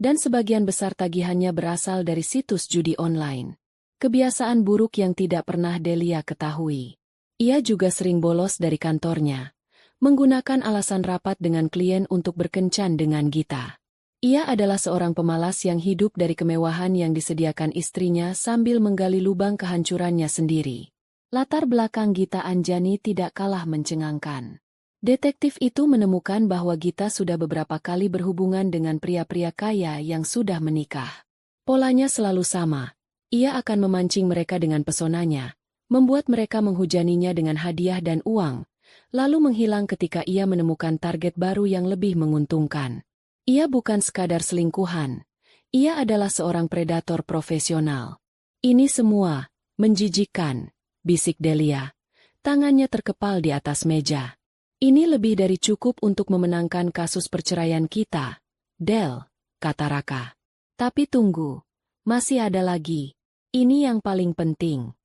dan sebagian besar tagihannya berasal dari situs judi online. Kebiasaan buruk yang tidak pernah Delia ketahui. Ia juga sering bolos dari kantornya, menggunakan alasan rapat dengan klien untuk berkencan dengan Gita. Ia adalah seorang pemalas yang hidup dari kemewahan yang disediakan istrinya sambil menggali lubang kehancurannya sendiri. Latar belakang Gita Anjani tidak kalah mencengangkan. Detektif itu menemukan bahwa Gita sudah beberapa kali berhubungan dengan pria-pria kaya yang sudah menikah. Polanya selalu sama. Ia akan memancing mereka dengan pesonanya, membuat mereka menghujaninya dengan hadiah dan uang, lalu menghilang ketika ia menemukan target baru yang lebih menguntungkan. Ia bukan sekadar selingkuhan, ia adalah seorang predator profesional. Ini semua menjijikkan, bisik Delia. Tangannya terkepal di atas meja. Ini lebih dari cukup untuk memenangkan kasus perceraian kita, Del, kata Raka. Tapi tunggu, masih ada lagi. Ini yang paling penting.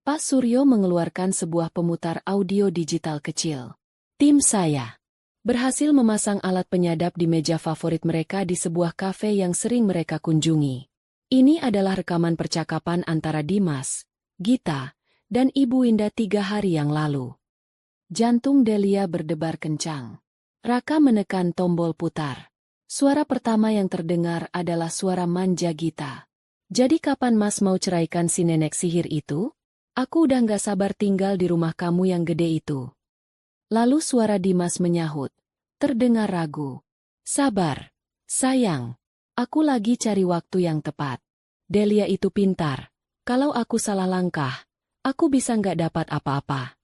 Pak Suryo mengeluarkan sebuah pemutar audio digital kecil. Tim saya berhasil memasang alat penyadap di meja favorit mereka di sebuah kafe yang sering mereka kunjungi. Ini adalah rekaman percakapan antara Dimas, Gita, dan Ibu Indah 3 hari yang lalu. Jantung Delia berdebar kencang. Raka menekan tombol putar. Suara pertama yang terdengar adalah suara manja Gita. Jadi kapan Mas mau ceraikan si nenek sihir itu? Aku udah gak sabar tinggal di rumah kamu yang gede itu. Lalu suara Dimas menyahut. Terdengar ragu. Sabar, sayang. Aku lagi cari waktu yang tepat. Delia itu pintar. Kalau aku salah langkah, aku bisa gak dapat apa-apa.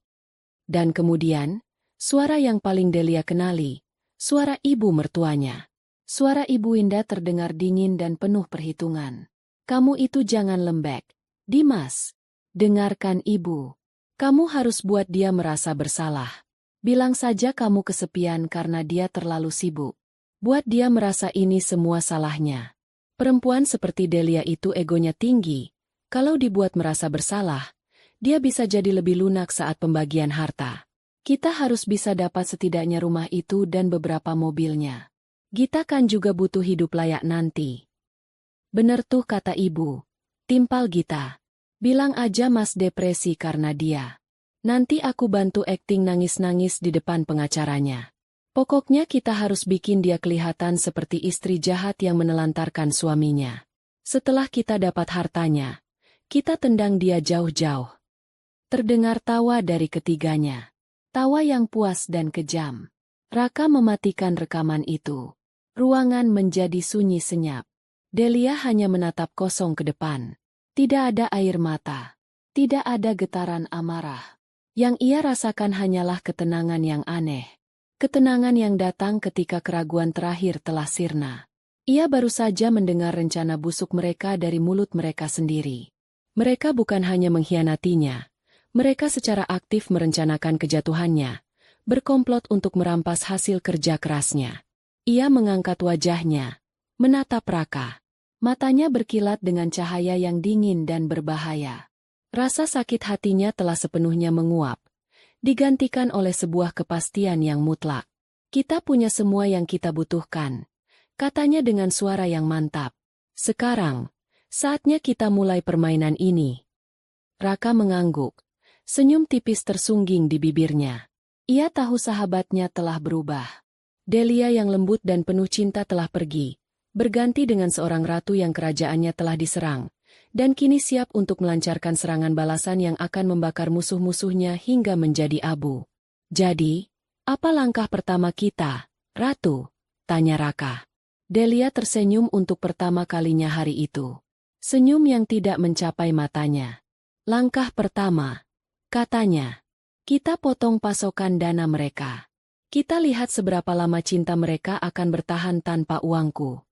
Dan kemudian, suara yang paling Delia kenali, suara ibu mertuanya. Suara Ibu Indah terdengar dingin dan penuh perhitungan. Kamu itu jangan lembek, Dimas. Dengarkan ibu. Kamu harus buat dia merasa bersalah. Bilang saja kamu kesepian karena dia terlalu sibuk. Buat dia merasa ini semua salahnya. Perempuan seperti Delia itu egonya tinggi. Kalau dibuat merasa bersalah, dia bisa jadi lebih lunak saat pembagian harta. Kita harus bisa dapat setidaknya rumah itu dan beberapa mobilnya. Gita kan juga butuh hidup layak nanti. Bener tuh kata ibu. Timpal Gita. Bilang aja Mas depresi karena dia. Nanti aku bantu akting nangis-nangis di depan pengacaranya. Pokoknya kita harus bikin dia kelihatan seperti istri jahat yang menelantarkan suaminya. Setelah kita dapat hartanya, kita tendang dia jauh-jauh. Terdengar tawa dari ketiganya. Tawa yang puas dan kejam. Raka mematikan rekaman itu. Ruangan menjadi sunyi senyap. Delia hanya menatap kosong ke depan. Tidak ada air mata. Tidak ada getaran amarah. Yang ia rasakan hanyalah ketenangan yang aneh. Ketenangan yang datang ketika keraguan terakhir telah sirna. Ia baru saja mendengar rencana busuk mereka dari mulut mereka sendiri. Mereka bukan hanya mengkhianatinya. Mereka secara aktif merencanakan kejatuhannya, berkomplot untuk merampas hasil kerja kerasnya. Ia mengangkat wajahnya, menatap Raka. Matanya berkilat dengan cahaya yang dingin dan berbahaya. Rasa sakit hatinya telah sepenuhnya menguap, digantikan oleh sebuah kepastian yang mutlak. Kita punya semua yang kita butuhkan, katanya dengan suara yang mantap. Sekarang, saatnya kita mulai permainan ini. Raka mengangguk, senyum tipis tersungging di bibirnya. Ia tahu sahabatnya telah berubah. Delia yang lembut dan penuh cinta telah pergi, berganti dengan seorang ratu yang kerajaannya telah diserang, dan kini siap untuk melancarkan serangan balasan yang akan membakar musuh-musuhnya hingga menjadi abu. Jadi, apa langkah pertama kita, Ratu? Tanya Raka. Delia tersenyum untuk pertama kalinya hari itu. Senyum yang tidak mencapai matanya. Langkah pertama, katanya, kita potong pasokan dana mereka. Kita lihat seberapa lama cinta mereka akan bertahan tanpa uangku.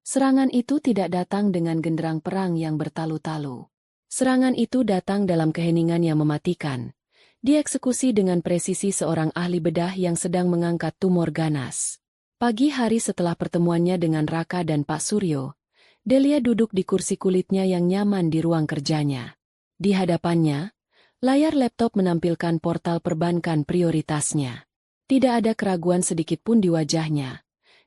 Serangan itu tidak datang dengan genderang perang yang bertalu-talu. Serangan itu datang dalam keheningan yang mematikan. Dieksekusi dengan presisi seorang ahli bedah yang sedang mengangkat tumor ganas. Pagi hari setelah pertemuannya dengan Raka dan Pak Suryo, Delia duduk di kursi kulitnya yang nyaman di ruang kerjanya. Di hadapannya, layar laptop menampilkan portal perbankan prioritasnya. Tidak ada keraguan sedikitpun di wajahnya.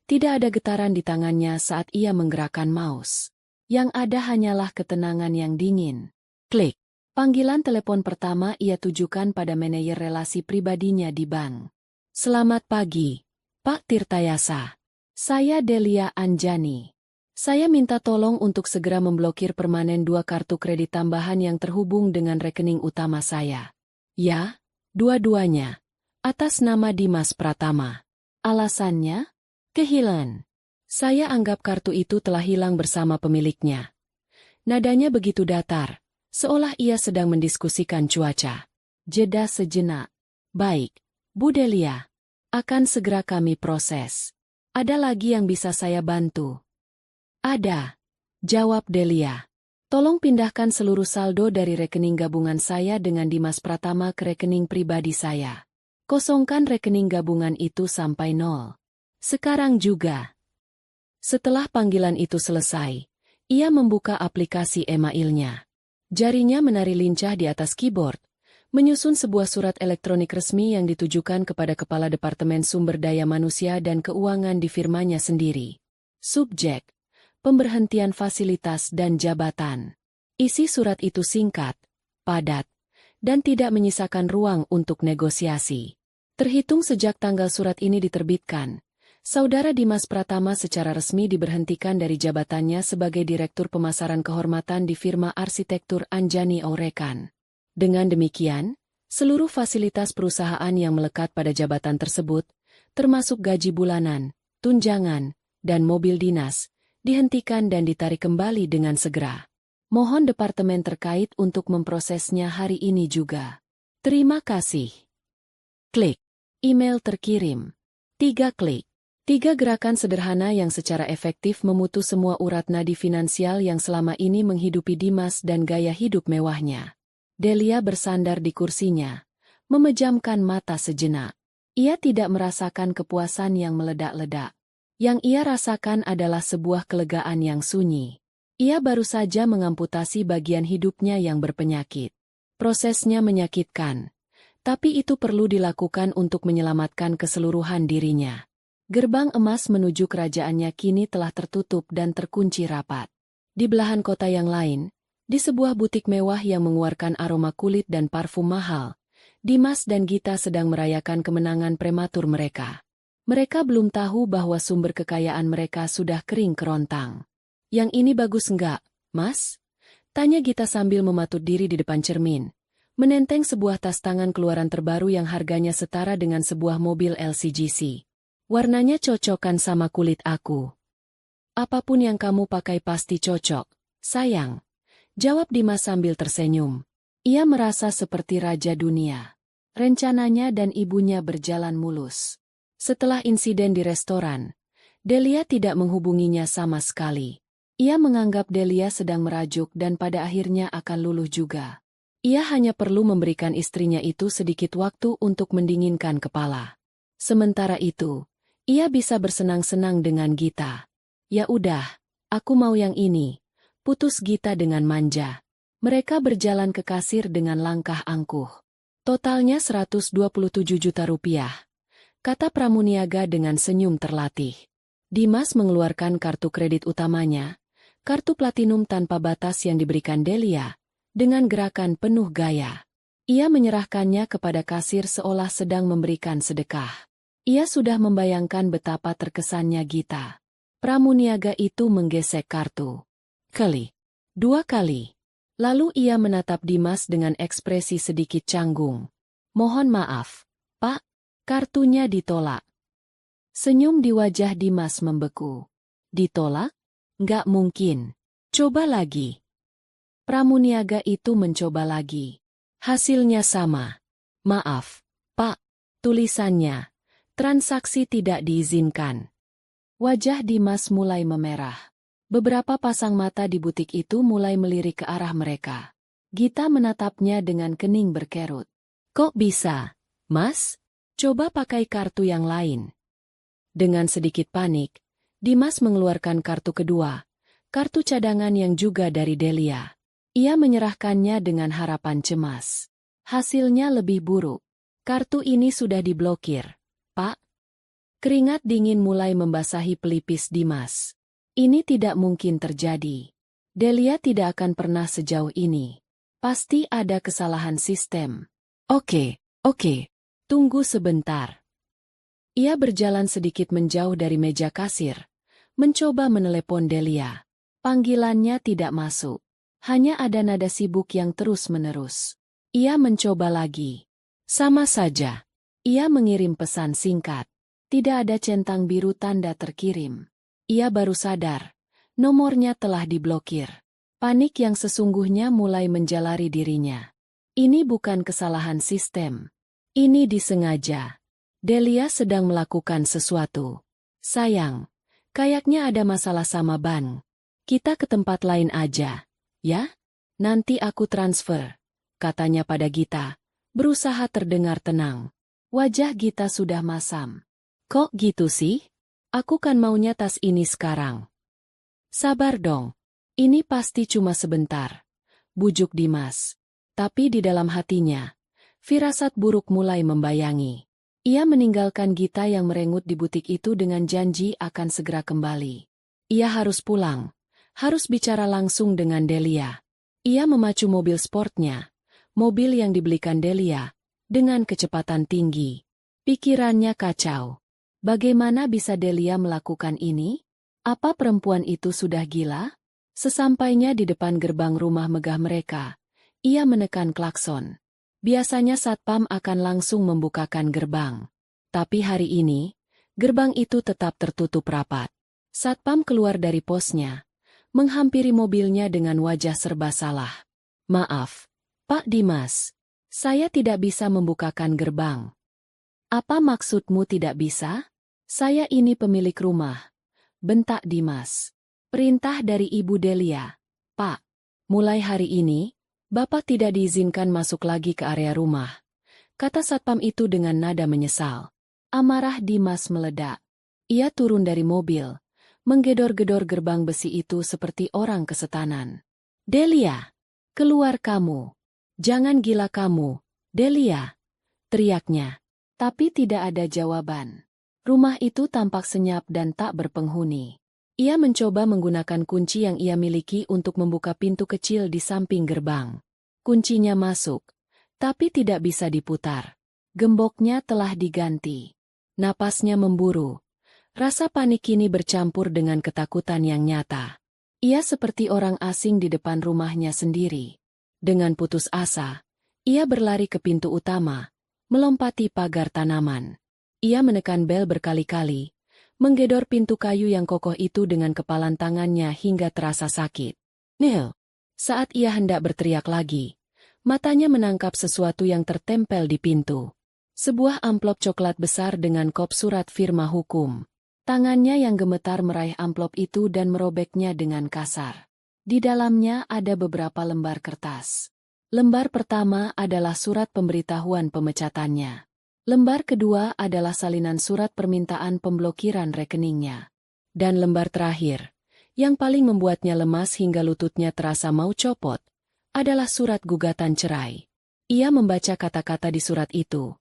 Tidak ada getaran di tangannya saat ia menggerakkan mouse. Yang ada hanyalah ketenangan yang dingin. Klik. Panggilan telepon pertama ia tujukan pada manajer relasi pribadinya di bank. Selamat pagi, Pak Tirtayasa. Saya Delia Anjani. Saya minta tolong untuk segera memblokir permanen 2 kartu kredit tambahan yang terhubung dengan rekening utama saya. Ya, dua-duanya. Atas nama Dimas Pratama. Alasannya? Kehilangan. Saya anggap kartu itu telah hilang bersama pemiliknya. Nadanya begitu datar, seolah ia sedang mendiskusikan cuaca. Jeda sejenak. Baik, Bu Delia. Akan segera kami proses. Ada lagi yang bisa saya bantu? Ada. Jawab Delia. Tolong pindahkan seluruh saldo dari rekening gabungan saya dengan Dimas Pratama ke rekening pribadi saya. Kosongkan rekening gabungan itu sampai 0. Sekarang juga. Setelah panggilan itu selesai, ia membuka aplikasi emailnya. Jarinya menari lincah di atas keyboard, menyusun sebuah surat elektronik resmi yang ditujukan kepada Kepala Departemen Sumber Daya Manusia dan Keuangan di firmanya sendiri. Subjek: pemberhentian fasilitas dan jabatan. Isi surat itu singkat, padat, dan tidak menyisakan ruang untuk negosiasi. Terhitung sejak tanggal surat ini diterbitkan, Saudara Dimas Pratama secara resmi diberhentikan dari jabatannya sebagai Direktur Pemasaran Kehormatan di firma arsitektur Anjani Aurekan. Dengan demikian, seluruh fasilitas perusahaan yang melekat pada jabatan tersebut, termasuk gaji bulanan, tunjangan, dan mobil dinas, dihentikan dan ditarik kembali dengan segera. Mohon departemen terkait untuk memprosesnya hari ini juga. Terima kasih. Klik. Email terkirim. 3 klik. 3 gerakan sederhana yang secara efektif memutus semua urat nadi finansial yang selama ini menghidupi Dimas dan gaya hidup mewahnya. Delia bersandar di kursinya, memejamkan mata sejenak. Ia tidak merasakan kepuasan yang meledak-ledak. Yang ia rasakan adalah sebuah kelegaan yang sunyi. Ia baru saja mengamputasi bagian hidupnya yang berpenyakit. Prosesnya menyakitkan, tapi itu perlu dilakukan untuk menyelamatkan keseluruhan dirinya. Gerbang emas menuju kerajaannya kini telah tertutup dan terkunci rapat. Di belahan kota yang lain, di sebuah butik mewah yang mengeluarkan aroma kulit dan parfum mahal, Dimas dan Gita sedang merayakan kemenangan prematur mereka. Mereka belum tahu bahwa sumber kekayaan mereka sudah kering kerontang. Yang ini bagus enggak, Mas? Tanya Gita sambil mematut diri di depan cermin, menenteng sebuah tas tangan keluaran terbaru yang harganya setara dengan sebuah mobil LCGC. Warnanya cocokkan sama kulit aku. Apapun yang kamu pakai pasti cocok, sayang. Jawab Dimas sambil tersenyum. Ia merasa seperti raja dunia. Rencananya dan ibunya berjalan mulus. Setelah insiden di restoran, Delia tidak menghubunginya sama sekali. Ia menganggap Delia sedang merajuk dan pada akhirnya akan luluh juga. Ia hanya perlu memberikan istrinya itu sedikit waktu untuk mendinginkan kepala. Sementara itu, ia bisa bersenang-senang dengan Gita. Ya udah, aku mau yang ini, putus Gita dengan manja. Mereka berjalan ke kasir dengan langkah angkuh. Totalnya 127 juta rupiah. Kata Pramuniaga dengan senyum terlatih. Dimas mengeluarkan kartu kredit utamanya, kartu platinum tanpa batas yang diberikan Delia, dengan gerakan penuh gaya. Ia menyerahkannya kepada kasir seolah sedang memberikan sedekah. Ia sudah membayangkan betapa terkesannya Gita. Pramuniaga itu menggesek kartu. Dua kali. Lalu ia menatap Dimas dengan ekspresi sedikit canggung. Mohon maaf, Pak. Kartunya ditolak. Senyum di wajah Dimas membeku. Ditolak? Nggak mungkin. Coba lagi. Pramuniaga itu mencoba lagi. Hasilnya sama. Maaf, Pak. Tulisannya, transaksi tidak diizinkan. Wajah Dimas mulai memerah. Beberapa pasang mata di butik itu mulai melirik ke arah mereka. Gita menatapnya dengan kening berkerut. Kok bisa, Mas? Coba pakai kartu yang lain. Dengan sedikit panik, Dimas mengeluarkan kartu kedua, kartu cadangan yang juga dari Delia. Ia menyerahkannya dengan harapan cemas. Hasilnya lebih buruk. Kartu ini sudah diblokir, Pak. Keringat dingin mulai membasahi pelipis Dimas. Ini tidak mungkin terjadi. Delia tidak akan pernah sejauh ini. Pasti ada kesalahan sistem. Oke. Tunggu sebentar. Ia berjalan sedikit menjauh dari meja kasir, mencoba menelepon Delia. Panggilannya tidak masuk. Hanya ada nada sibuk yang terus-menerus. Ia mencoba lagi. Sama saja. Ia mengirim pesan singkat. Tidak ada centang biru tanda terkirim. Ia baru sadar. Nomornya telah diblokir. Panik yang sesungguhnya mulai menjalari dirinya. Ini bukan kesalahan sistem. Ini disengaja. Delia sedang melakukan sesuatu. Sayang, kayaknya ada masalah sama ban. Kita ke tempat lain aja, ya? Nanti aku transfer, katanya pada Gita, berusaha terdengar tenang. Wajah Gita sudah masam. Kok gitu sih? Aku kan maunya tas ini sekarang. Sabar dong. Ini pasti cuma sebentar. Bujuk Dimas. Tapi di dalam hatinya, firasat buruk mulai membayangi. Ia meninggalkan Gita yang merengut di butik itu dengan janji akan segera kembali. Ia harus pulang. Harus bicara langsung dengan Delia. Ia memacu mobil sportnya, mobil yang dibelikan Delia, dengan kecepatan tinggi. Pikirannya kacau. Bagaimana bisa Delia melakukan ini? Apa perempuan itu sudah gila? Sesampainya di depan gerbang rumah megah mereka, ia menekan klakson. Biasanya satpam akan langsung membukakan gerbang. Tapi hari ini, gerbang itu tetap tertutup rapat. Satpam keluar dari posnya, menghampiri mobilnya dengan wajah serba salah. Maaf, Pak Dimas. Saya tidak bisa membukakan gerbang. Apa maksudmu tidak bisa? Saya ini pemilik rumah. Bentak Dimas. Perintah dari Ibu Delia. Pak, mulai hari ini, Bapak tidak diizinkan masuk lagi ke area rumah. Kata satpam itu dengan nada menyesal. Amarah Dimas meledak. Ia turun dari mobil, menggedor-gedor gerbang besi itu seperti orang kesetanan. "Delia, keluar kamu! Jangan gila kamu, Delia!" teriaknya. Tapi tidak ada jawaban. Rumah itu tampak senyap dan tak berpenghuni. Ia mencoba menggunakan kunci yang ia miliki untuk membuka pintu kecil di samping gerbang. Kuncinya masuk, tapi tidak bisa diputar. Gemboknya telah diganti. Napasnya memburu. Rasa panik kini bercampur dengan ketakutan yang nyata. Ia seperti orang asing di depan rumahnya sendiri. Dengan putus asa, ia berlari ke pintu utama, melompati pagar tanaman. Ia menekan bel berkali-kali, menggedor pintu kayu yang kokoh itu dengan kepalan tangannya hingga terasa sakit. "Neil!" Saat ia hendak berteriak lagi, matanya menangkap sesuatu yang tertempel di pintu. Sebuah amplop coklat besar dengan kop surat firma hukum. Tangannya yang gemetar meraih amplop itu dan merobeknya dengan kasar. Di dalamnya ada beberapa lembar kertas. Lembar pertama adalah surat pemberitahuan pemecatannya. Lembar kedua adalah salinan surat permintaan pemblokiran rekeningnya. Dan lembar terakhir, yang paling membuatnya lemas hingga lututnya terasa mau copot, adalah surat gugatan cerai. Ia membaca kata-kata di surat itu.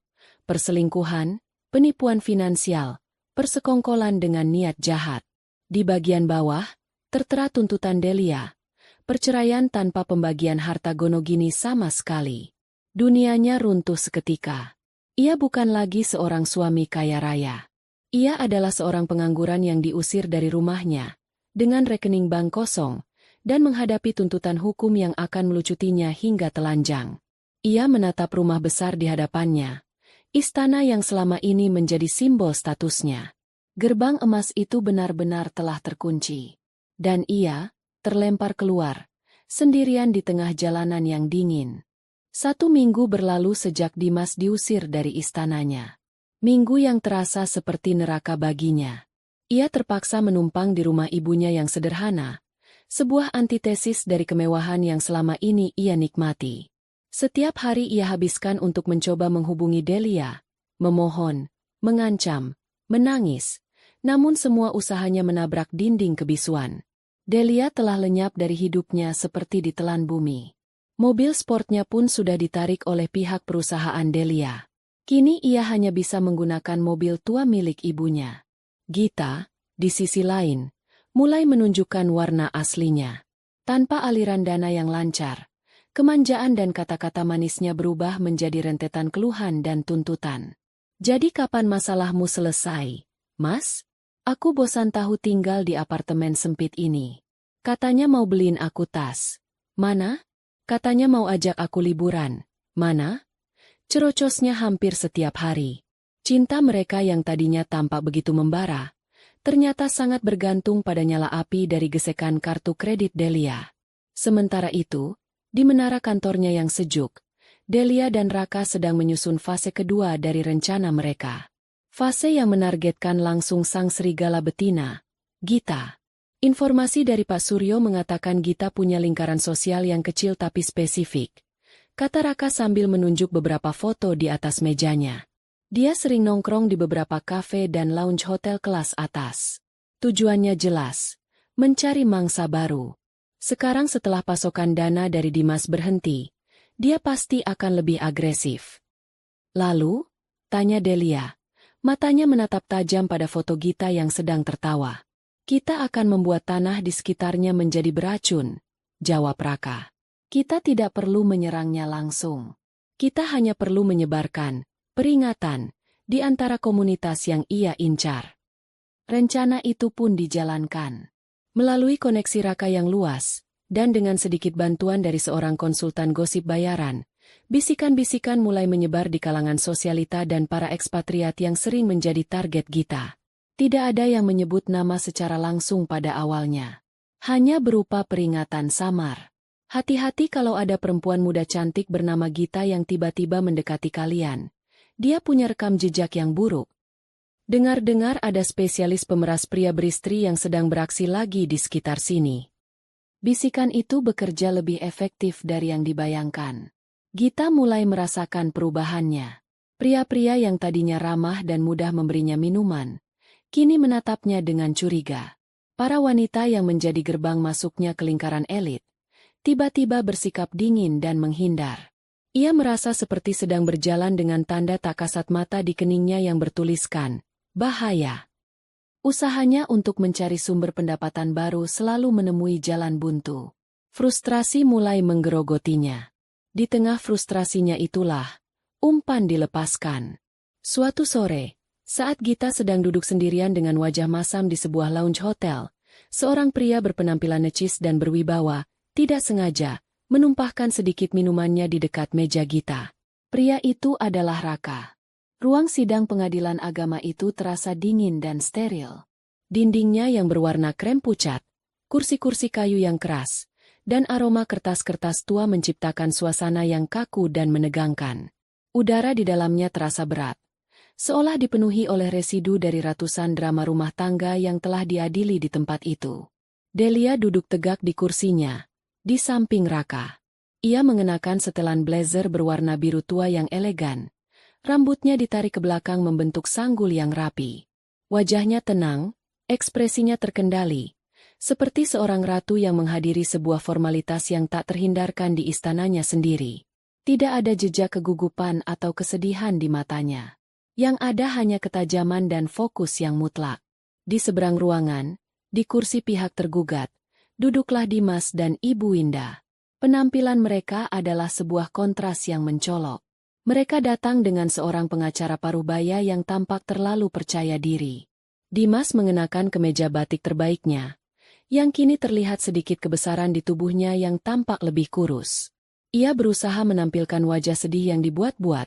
Perselingkuhan, penipuan finansial, persekongkolan dengan niat jahat. Di bagian bawah, tertera tuntutan Delia. Perceraian tanpa pembagian harta gono gini sama sekali. Dunianya runtuh seketika. Ia bukan lagi seorang suami kaya raya. Ia adalah seorang pengangguran yang diusir dari rumahnya, dengan rekening bank kosong, dan menghadapi tuntutan hukum yang akan melucutinya hingga telanjang. Ia menatap rumah besar di hadapannya, istana yang selama ini menjadi simbol statusnya. Gerbang emas itu benar-benar telah terkunci. Dan ia terlempar keluar, sendirian di tengah jalanan yang dingin. 1 minggu berlalu sejak Dimas diusir dari istananya. Minggu yang terasa seperti neraka baginya. Ia terpaksa menumpang di rumah ibunya yang sederhana, sebuah antitesis dari kemewahan yang selama ini ia nikmati. Setiap hari ia habiskan untuk mencoba menghubungi Delia, memohon, mengancam, menangis, namun semua usahanya menabrak dinding kebisuan. Delia telah lenyap dari hidupnya seperti ditelan bumi. Mobil sportnya pun sudah ditarik oleh pihak perusahaan Delia. Kini ia hanya bisa menggunakan mobil tua milik ibunya. Gita, di sisi lain, mulai menunjukkan warna aslinya. Tanpa aliran dana yang lancar, kemanjaan dan kata-kata manisnya berubah menjadi rentetan keluhan dan tuntutan. "Jadi kapan masalahmu selesai, Mas? Aku bosan tahu tinggal di apartemen sempit ini. Katanya mau beliin aku tas. Mana? Katanya mau ajak aku liburan. Mana?" Cerocosnya hampir setiap hari. Cinta mereka yang tadinya tampak begitu membara, ternyata sangat bergantung pada nyala api dari gesekan kartu kredit Delia. Sementara itu, di menara kantornya yang sejuk, Delia dan Raka sedang menyusun fase kedua dari rencana mereka. Fase yang menargetkan langsung sang serigala betina, Gita. Informasi dari Pak Suryo mengatakan Gita punya lingkaran sosial yang kecil tapi spesifik, kata Raka sambil menunjuk beberapa foto di atas mejanya. Dia sering nongkrong di beberapa kafe dan lounge hotel kelas atas. Tujuannya jelas, mencari mangsa baru. Sekarang setelah pasokan dana dari Dimas berhenti, dia pasti akan lebih agresif. "Lalu?" tanya Delia. Matanya menatap tajam pada foto Gita yang sedang tertawa. "Kita akan membuat tanah di sekitarnya menjadi beracun," jawab Raka. "Kita tidak perlu menyerangnya langsung. Kita hanya perlu menyebarkan peringatan di antara komunitas yang ia incar." Rencana itu pun dijalankan. Melalui koneksi Raka yang luas, dan dengan sedikit bantuan dari seorang konsultan gosip bayaran, bisikan-bisikan mulai menyebar di kalangan sosialita dan para ekspatriat yang sering menjadi target Gita. Tidak ada yang menyebut nama secara langsung pada awalnya. Hanya berupa peringatan samar. "Hati-hati kalau ada perempuan muda cantik bernama Gita yang tiba-tiba mendekati kalian. Dia punya rekam jejak yang buruk. Dengar-dengar ada spesialis pemeras pria beristri yang sedang beraksi lagi di sekitar sini." Bisikan itu bekerja lebih efektif dari yang dibayangkan. Gita mulai merasakan perubahannya. Pria-pria yang tadinya ramah dan mudah memberinya minuman, kini menatapnya dengan curiga. Para wanita yang menjadi gerbang masuknya ke lingkaran elit, tiba-tiba bersikap dingin dan menghindar. Ia merasa seperti sedang berjalan dengan tanda tak kasat mata di keningnya yang bertuliskan, bahaya. Usahanya untuk mencari sumber pendapatan baru selalu menemui jalan buntu. Frustrasi mulai menggerogotinya. Di tengah frustrasinya itulah, umpan dilepaskan. Suatu sore, saat Gita sedang duduk sendirian dengan wajah masam di sebuah lounge hotel, seorang pria berpenampilan necis dan berwibawa, tidak sengaja, menumpahkan sedikit minumannya di dekat meja Gita. Pria itu adalah Raka. Ruang sidang pengadilan agama itu terasa dingin dan steril. Dindingnya yang berwarna krem pucat, kursi-kursi kayu yang keras, dan aroma kertas-kertas tua menciptakan suasana yang kaku dan menegangkan. Udara di dalamnya terasa berat, seolah dipenuhi oleh residu dari ratusan drama rumah tangga yang telah diadili di tempat itu. Delia duduk tegak di kursinya, di samping Raka. Ia mengenakan setelan blazer berwarna biru tua yang elegan. Rambutnya ditarik ke belakang membentuk sanggul yang rapi. Wajahnya tenang, ekspresinya terkendali, seperti seorang ratu yang menghadiri sebuah formalitas yang tak terhindarkan di istananya sendiri. Tidak ada jejak kegugupan atau kesedihan di matanya. Yang ada hanya ketajaman dan fokus yang mutlak. Di seberang ruangan, di kursi pihak tergugat, duduklah Dimas dan Ibu Winda. Penampilan mereka adalah sebuah kontras yang mencolok. Mereka datang dengan seorang pengacara parubaya yang tampak terlalu percaya diri. Dimas mengenakan kemeja batik terbaiknya, yang kini terlihat sedikit kebesaran di tubuhnya yang tampak lebih kurus. Ia berusaha menampilkan wajah sedih yang dibuat-buat,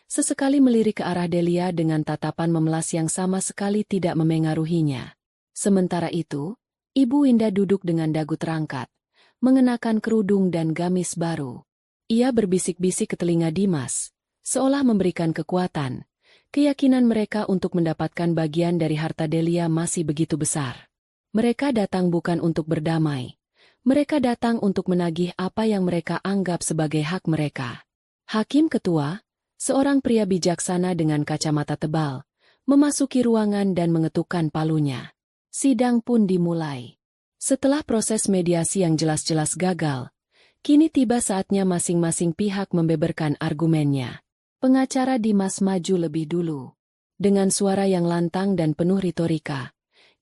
sesekali melirik ke arah Delia dengan tatapan memelas yang sama sekali tidak memengaruhinya. Sementara itu, Ibu Winda duduk dengan dagu terangkat, mengenakan kerudung dan gamis baru. Ia berbisik-bisik ke telinga Dimas, seolah memberikan kekuatan. Keyakinan mereka untuk mendapatkan bagian dari harta Delia masih begitu besar. Mereka datang bukan untuk berdamai. Mereka datang untuk menagih apa yang mereka anggap sebagai hak mereka. Hakim ketua, seorang pria bijaksana dengan kacamata tebal, memasuki ruangan dan mengetukkan palunya. Sidang pun dimulai. Setelah proses mediasi yang jelas-jelas gagal, kini tiba saatnya masing-masing pihak membeberkan argumennya. Pengacara Dimas maju lebih dulu. Dengan suara yang lantang dan penuh retorika,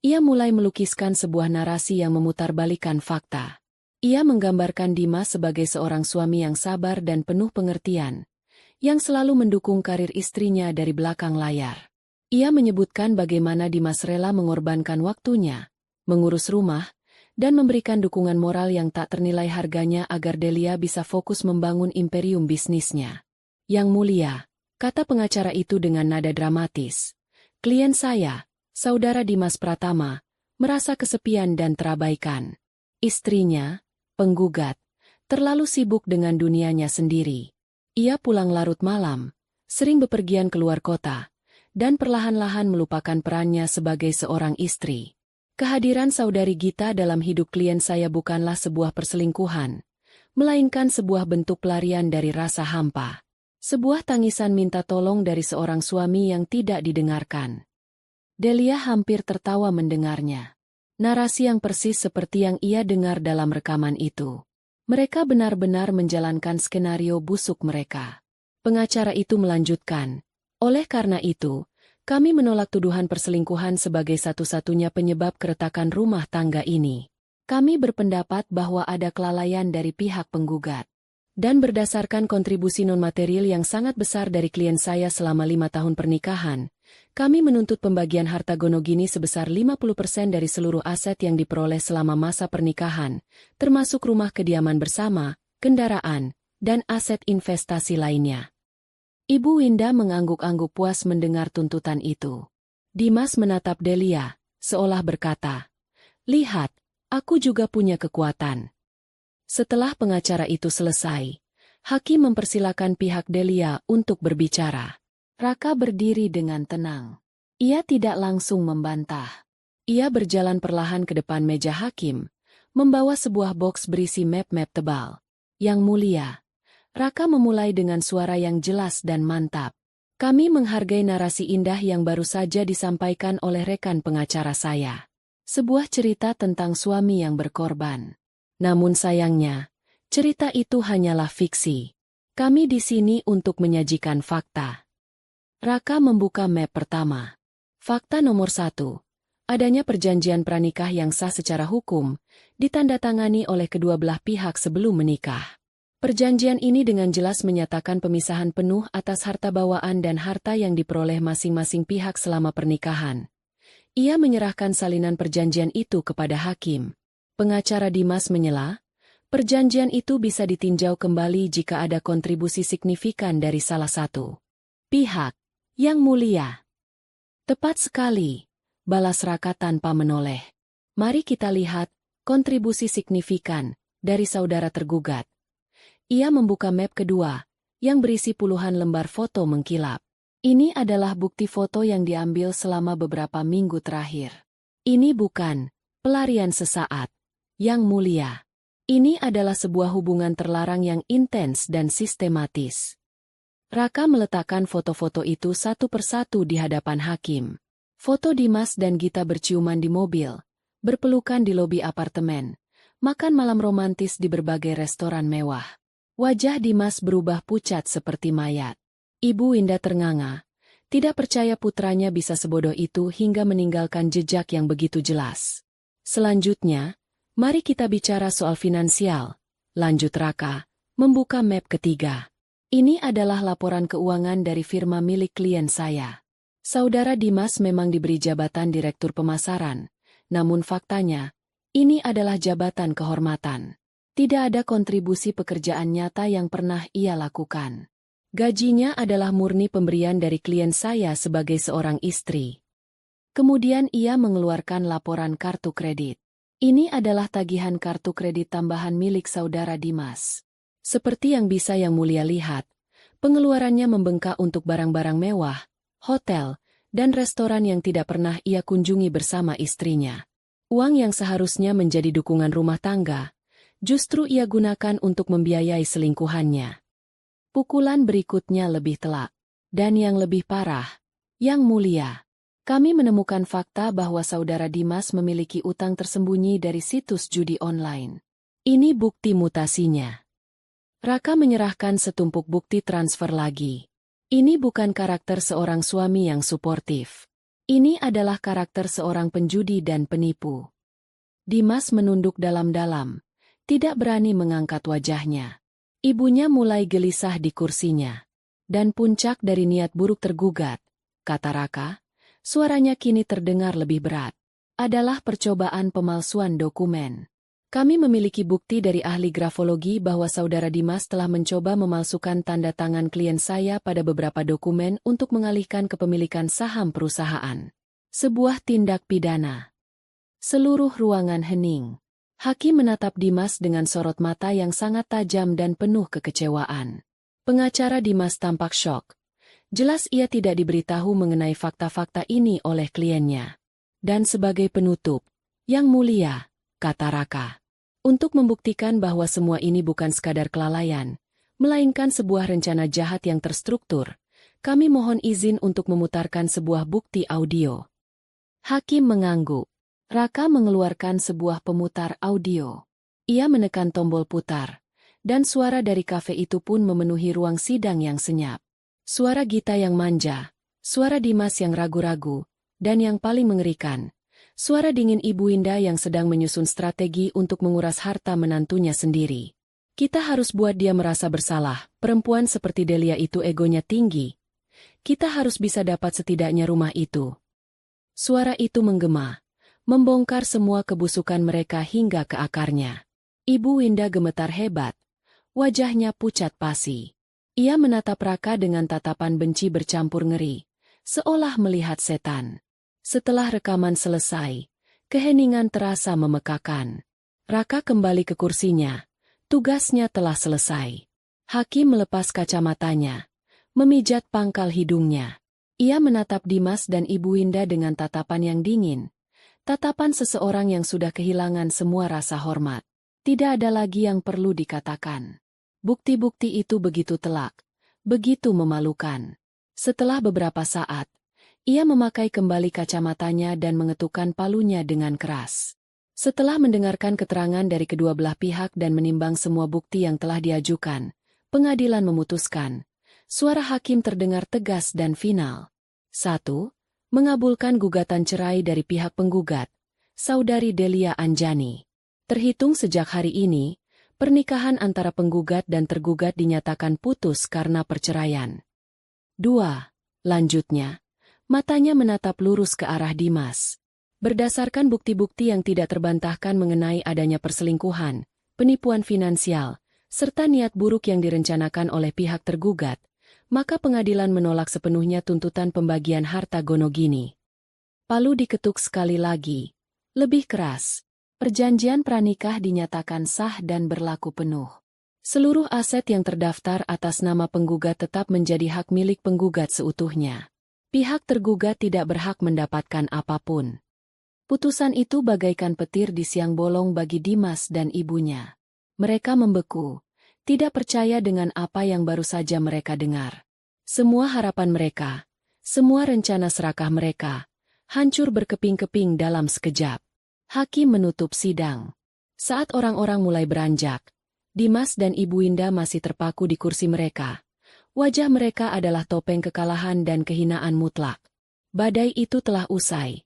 ia mulai melukiskan sebuah narasi yang memutarbalikkan fakta. Ia menggambarkan Dimas sebagai seorang suami yang sabar dan penuh pengertian, yang selalu mendukung karir istrinya dari belakang layar. Ia menyebutkan bagaimana Dimas rela mengorbankan waktunya, mengurus rumah, dan memberikan dukungan moral yang tak ternilai harganya agar Delia bisa fokus membangun imperium bisnisnya. Yang mulia, kata pengacara itu dengan nada dramatis, klien saya, Saudara Dimas Pratama, merasa kesepian dan terabaikan. Istrinya, penggugat, terlalu sibuk dengan dunianya sendiri. Ia pulang larut malam, sering bepergian keluar kota, dan perlahan-lahan melupakan perannya sebagai seorang istri. Kehadiran Saudari Gita dalam hidup klien saya bukanlah sebuah perselingkuhan, melainkan sebuah bentuk pelarian dari rasa hampa. Sebuah tangisan minta tolong dari seorang suami yang tidak didengarkan. Delia hampir tertawa mendengarnya. Narasi yang persis seperti yang ia dengar dalam rekaman itu. Mereka benar-benar menjalankan skenario busuk mereka. Pengacara itu melanjutkan, oleh karena itu, kami menolak tuduhan perselingkuhan sebagai satu-satunya penyebab keretakan rumah tangga ini. Kami berpendapat bahwa ada kelalaian dari pihak penggugat. Dan berdasarkan kontribusi non-material yang sangat besar dari klien saya selama 5 tahun pernikahan, kami menuntut pembagian harta gonogini sebesar 50% dari seluruh aset yang diperoleh selama masa pernikahan, termasuk rumah kediaman bersama, kendaraan, dan aset investasi lainnya. Ibu Winda mengangguk-angguk puas mendengar tuntutan itu. Dimas menatap Delia, seolah berkata, "Lihat, aku juga punya kekuatan." Setelah pengacara itu selesai, hakim mempersilakan pihak Delia untuk berbicara. Raka berdiri dengan tenang. Ia tidak langsung membantah. Ia berjalan perlahan ke depan meja hakim, membawa sebuah boks berisi map-map tebal. Yang mulia, Raka memulai dengan suara yang jelas dan mantap. Kami menghargai narasi indah yang baru saja disampaikan oleh rekan pengacara saya. Sebuah cerita tentang suami yang berkorban. Namun sayangnya, cerita itu hanyalah fiksi. Kami di sini untuk menyajikan fakta. Raka membuka map pertama. Fakta nomor 1. Adanya perjanjian pranikah yang sah secara hukum, ditandatangani oleh kedua belah pihak sebelum menikah. Perjanjian ini dengan jelas menyatakan pemisahan penuh atas harta bawaan dan harta yang diperoleh masing-masing pihak selama pernikahan. Ia menyerahkan salinan perjanjian itu kepada hakim. Pengacara Dimas menyela, perjanjian itu bisa ditinjau kembali jika ada kontribusi signifikan dari salah satu pihak. Yang mulia. Tepat sekali, balas Raka tanpa menoleh. Mari kita lihat kontribusi signifikan dari saudara tergugat. Ia membuka map kedua, yang berisi puluhan lembar foto mengkilap. Ini adalah bukti foto yang diambil selama beberapa minggu terakhir. Ini bukan pelarian sesaat, Yang mulia. Ini adalah sebuah hubungan terlarang yang intens dan sistematis. Raka meletakkan foto-foto itu satu persatu di hadapan hakim. Foto Dimas dan Gita berciuman di mobil, berpelukan di lobi apartemen, makan malam romantis di berbagai restoran mewah. Wajah Dimas berubah pucat seperti mayat. Ibu Winda ternganga, tidak percaya putranya bisa sebodoh itu hingga meninggalkan jejak yang begitu jelas. Selanjutnya, mari kita bicara soal finansial, lanjut Raka, membuka map ketiga. Ini adalah laporan keuangan dari firma milik klien saya. Saudara Dimas memang diberi jabatan direktur pemasaran, namun faktanya, ini adalah jabatan kehormatan. Tidak ada kontribusi pekerjaan nyata yang pernah ia lakukan. Gajinya adalah murni pemberian dari klien saya sebagai seorang istri. Kemudian ia mengeluarkan laporan kartu kredit. Ini adalah tagihan kartu kredit tambahan milik saudara Dimas. Seperti yang bisa Yang Mulia lihat, pengeluarannya membengkak untuk barang-barang mewah, hotel, dan restoran yang tidak pernah ia kunjungi bersama istrinya. Uang yang seharusnya menjadi dukungan rumah tangga, justru ia gunakan untuk membiayai selingkuhannya. Pukulan berikutnya lebih telak. Dan yang lebih parah, Yang Mulia. Kami menemukan fakta bahwa saudara Dimas memiliki utang tersembunyi dari situs judi online. Ini bukti mutasinya. Raka menyerahkan setumpuk bukti transfer lagi. Ini bukan karakter seorang suami yang suportif. Ini adalah karakter seorang penjudi dan penipu. Dimas menunduk dalam-dalam, tidak berani mengangkat wajahnya. Ibunya mulai gelisah di kursinya. Dan puncak dari niat buruk tergugat, kata Raka, suaranya kini terdengar lebih berat. Adalah percobaan pemalsuan dokumen. Kami memiliki bukti dari ahli grafologi bahwa saudara Dimas telah mencoba memalsukan tanda tangan klien saya pada beberapa dokumen untuk mengalihkan kepemilikan saham perusahaan. Sebuah tindak pidana. Seluruh ruangan hening. Hakim menatap Dimas dengan sorot mata yang sangat tajam dan penuh kekecewaan. Pengacara Dimas tampak syok. Jelas ia tidak diberitahu mengenai fakta-fakta ini oleh kliennya. Dan sebagai penutup, Yang Mulia, kata Raka, untuk membuktikan bahwa semua ini bukan sekadar kelalaian, melainkan sebuah rencana jahat yang terstruktur, kami mohon izin untuk memutarkan sebuah bukti audio. Hakim mengangguk. Raka mengeluarkan sebuah pemutar audio. Ia menekan tombol putar, dan suara dari kafe itu pun memenuhi ruang sidang yang senyap. Suara Gita yang manja, suara Dimas yang ragu-ragu, dan yang paling mengerikan, suara dingin Ibu Winda yang sedang menyusun strategi untuk menguras harta menantunya sendiri. Kita harus buat dia merasa bersalah, perempuan seperti Delia itu egonya tinggi. Kita harus bisa dapat setidaknya rumah itu. Suara itu menggema, membongkar semua kebusukan mereka hingga ke akarnya. Ibu Winda gemetar hebat, wajahnya pucat pasi. Ia menatap Raka dengan tatapan benci bercampur ngeri, seolah melihat setan. Setelah rekaman selesai, keheningan terasa memekakan. Raka kembali ke kursinya, tugasnya telah selesai. Hakim melepas kacamatanya, memijat pangkal hidungnya. Ia menatap Dimas dan Ibu Winda dengan tatapan yang dingin. Tatapan seseorang yang sudah kehilangan semua rasa hormat. Tidak ada lagi yang perlu dikatakan. Bukti-bukti itu begitu telak, begitu memalukan. Setelah beberapa saat, ia memakai kembali kacamatanya dan mengetukkan palunya dengan keras. Setelah mendengarkan keterangan dari kedua belah pihak dan menimbang semua bukti yang telah diajukan, pengadilan memutuskan. Suara hakim terdengar tegas dan final. 1. Mengabulkan gugatan cerai dari pihak penggugat, Saudari Delia Anjani. Terhitung sejak hari ini, pernikahan antara penggugat dan tergugat dinyatakan putus karena perceraian. 2. Lanjutnya, matanya menatap lurus ke arah Dimas. Berdasarkan bukti-bukti yang tidak terbantahkan mengenai adanya perselingkuhan, penipuan finansial, serta niat buruk yang direncanakan oleh pihak tergugat, maka pengadilan menolak sepenuhnya tuntutan pembagian harta Gonogini. Palu diketuk sekali lagi. Lebih keras. Perjanjian pranikah dinyatakan sah dan berlaku penuh. Seluruh aset yang terdaftar atas nama penggugat tetap menjadi hak milik penggugat seutuhnya. Pihak tergugat tidak berhak mendapatkan apapun. Putusan itu bagaikan petir di siang bolong bagi Dimas dan ibunya. Mereka membeku, tidak percaya dengan apa yang baru saja mereka dengar. Semua harapan mereka, semua rencana serakah mereka, hancur berkeping-keping dalam sekejap. Hakim menutup sidang. Saat orang-orang mulai beranjak, Dimas dan Ibu Winda masih terpaku di kursi mereka. Wajah mereka adalah topeng kekalahan dan kehinaan mutlak. Badai itu telah usai.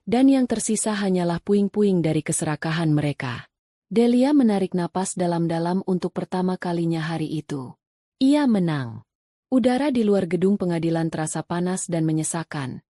Dan yang tersisa hanyalah puing-puing dari keserakahan mereka. Delia menarik napas dalam-dalam untuk pertama kalinya hari itu. Ia menang. Udara di luar gedung pengadilan terasa panas dan menyesakan.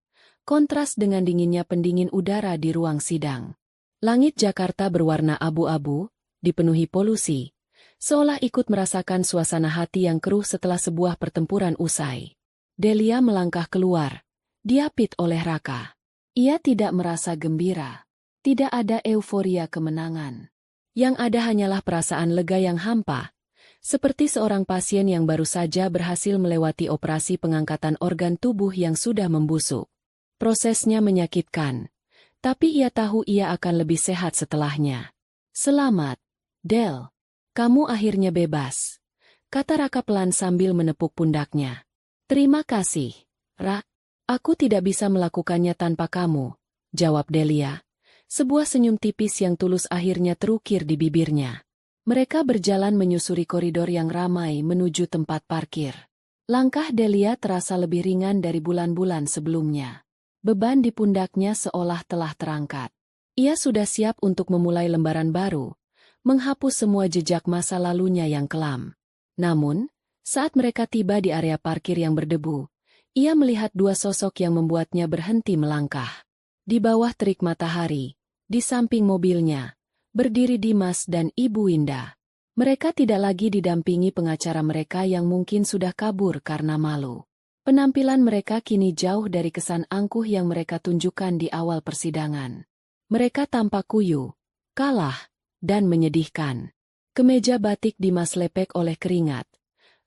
Kontras dengan dinginnya pendingin udara di ruang sidang. Langit Jakarta berwarna abu-abu, dipenuhi polusi, seolah ikut merasakan suasana hati yang keruh setelah sebuah pertempuran usai. Delia melangkah keluar, diapit oleh Raka. Ia tidak merasa gembira. Tidak ada euforia kemenangan. Yang ada hanyalah perasaan lega yang hampa, seperti seorang pasien yang baru saja berhasil melewati operasi pengangkatan organ tubuh yang sudah membusuk. Prosesnya menyakitkan, tapi ia tahu ia akan lebih sehat setelahnya. Selamat, Del. Kamu akhirnya bebas, kata Raka pelan sambil menepuk pundaknya. Terima kasih, Ra. Aku tidak bisa melakukannya tanpa kamu, jawab Delia. Sebuah senyum tipis yang tulus akhirnya terukir di bibirnya. Mereka berjalan menyusuri koridor yang ramai menuju tempat parkir. Langkah Delia terasa lebih ringan dari bulan-bulan sebelumnya. Beban di pundaknya seolah telah terangkat. Ia sudah siap untuk memulai lembaran baru, menghapus semua jejak masa lalunya yang kelam. Namun, saat mereka tiba di area parkir yang berdebu, ia melihat dua sosok yang membuatnya berhenti melangkah. Di bawah terik matahari, di samping mobilnya, berdiri Dimas dan Ibu Winda. Mereka tidak lagi didampingi pengacara mereka yang mungkin sudah kabur karena malu. Penampilan mereka kini jauh dari kesan angkuh yang mereka tunjukkan di awal persidangan. Mereka tampak kuyu, kalah, dan menyedihkan. Kemeja batik Dimas lepek oleh keringat.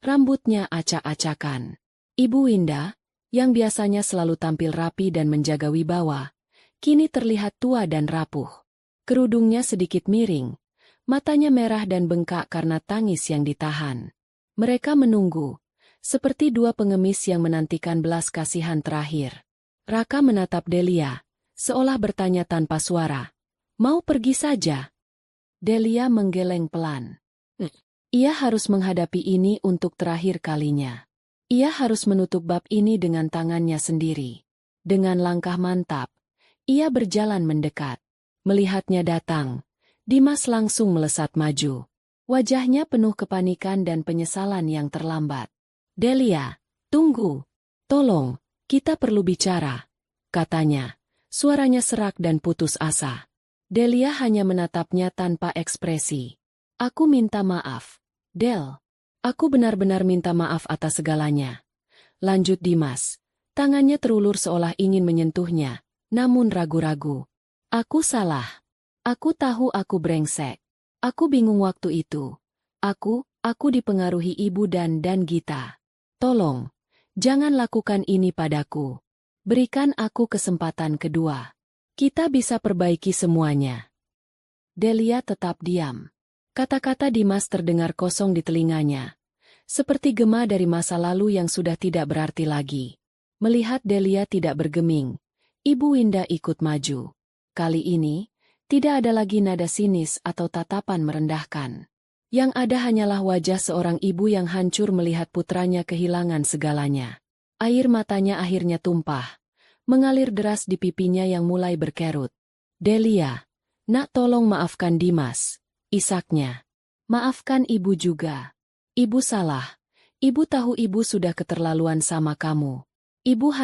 Rambutnya acak-acakan. Ibu Winda, yang biasanya selalu tampil rapi dan menjaga wibawa, kini terlihat tua dan rapuh. Kerudungnya sedikit miring, matanya merah dan bengkak karena tangis yang ditahan. Mereka menunggu, seperti dua pengemis yang menantikan belas kasihan terakhir. Raka menatap Delia, seolah bertanya tanpa suara, "Mau pergi saja?" Delia menggeleng pelan. Ia harus menghadapi ini untuk terakhir kalinya. Ia harus menutup bab ini dengan tangannya sendiri. Dengan langkah mantap, ia berjalan mendekat. Melihatnya datang, Dimas langsung melesat maju. Wajahnya penuh kepanikan dan penyesalan yang terlambat. "Delia, tunggu. Tolong, kita perlu bicara," katanya. Suaranya serak dan putus asa. Delia hanya menatapnya tanpa ekspresi. "Aku minta maaf, Del. Aku benar-benar minta maaf atas segalanya," lanjut Dimas. Tangannya terulur seolah ingin menyentuhnya, namun ragu-ragu. "Aku salah. Aku tahu aku brengsek. Aku bingung waktu itu. Aku dipengaruhi ibu dan Gita. Tolong, jangan lakukan ini padaku. Berikan aku kesempatan kedua. Kita bisa perbaiki semuanya." Delia tetap diam. Kata-kata Dimas terdengar kosong di telinganya, seperti gema dari masa lalu yang sudah tidak berarti lagi. Melihat Delia tidak bergeming, Ibu Winda ikut maju. Kali ini, tidak ada lagi nada sinis atau tatapan merendahkan. Yang ada hanyalah wajah seorang ibu yang hancur melihat putranya kehilangan segalanya. Air matanya akhirnya tumpah, mengalir deras di pipinya yang mulai berkerut. Delia, nak tolong maafkan Dimas, isaknya. Maafkan ibu juga. Ibu salah. Ibu tahu ibu sudah keterlaluan sama kamu. Ibu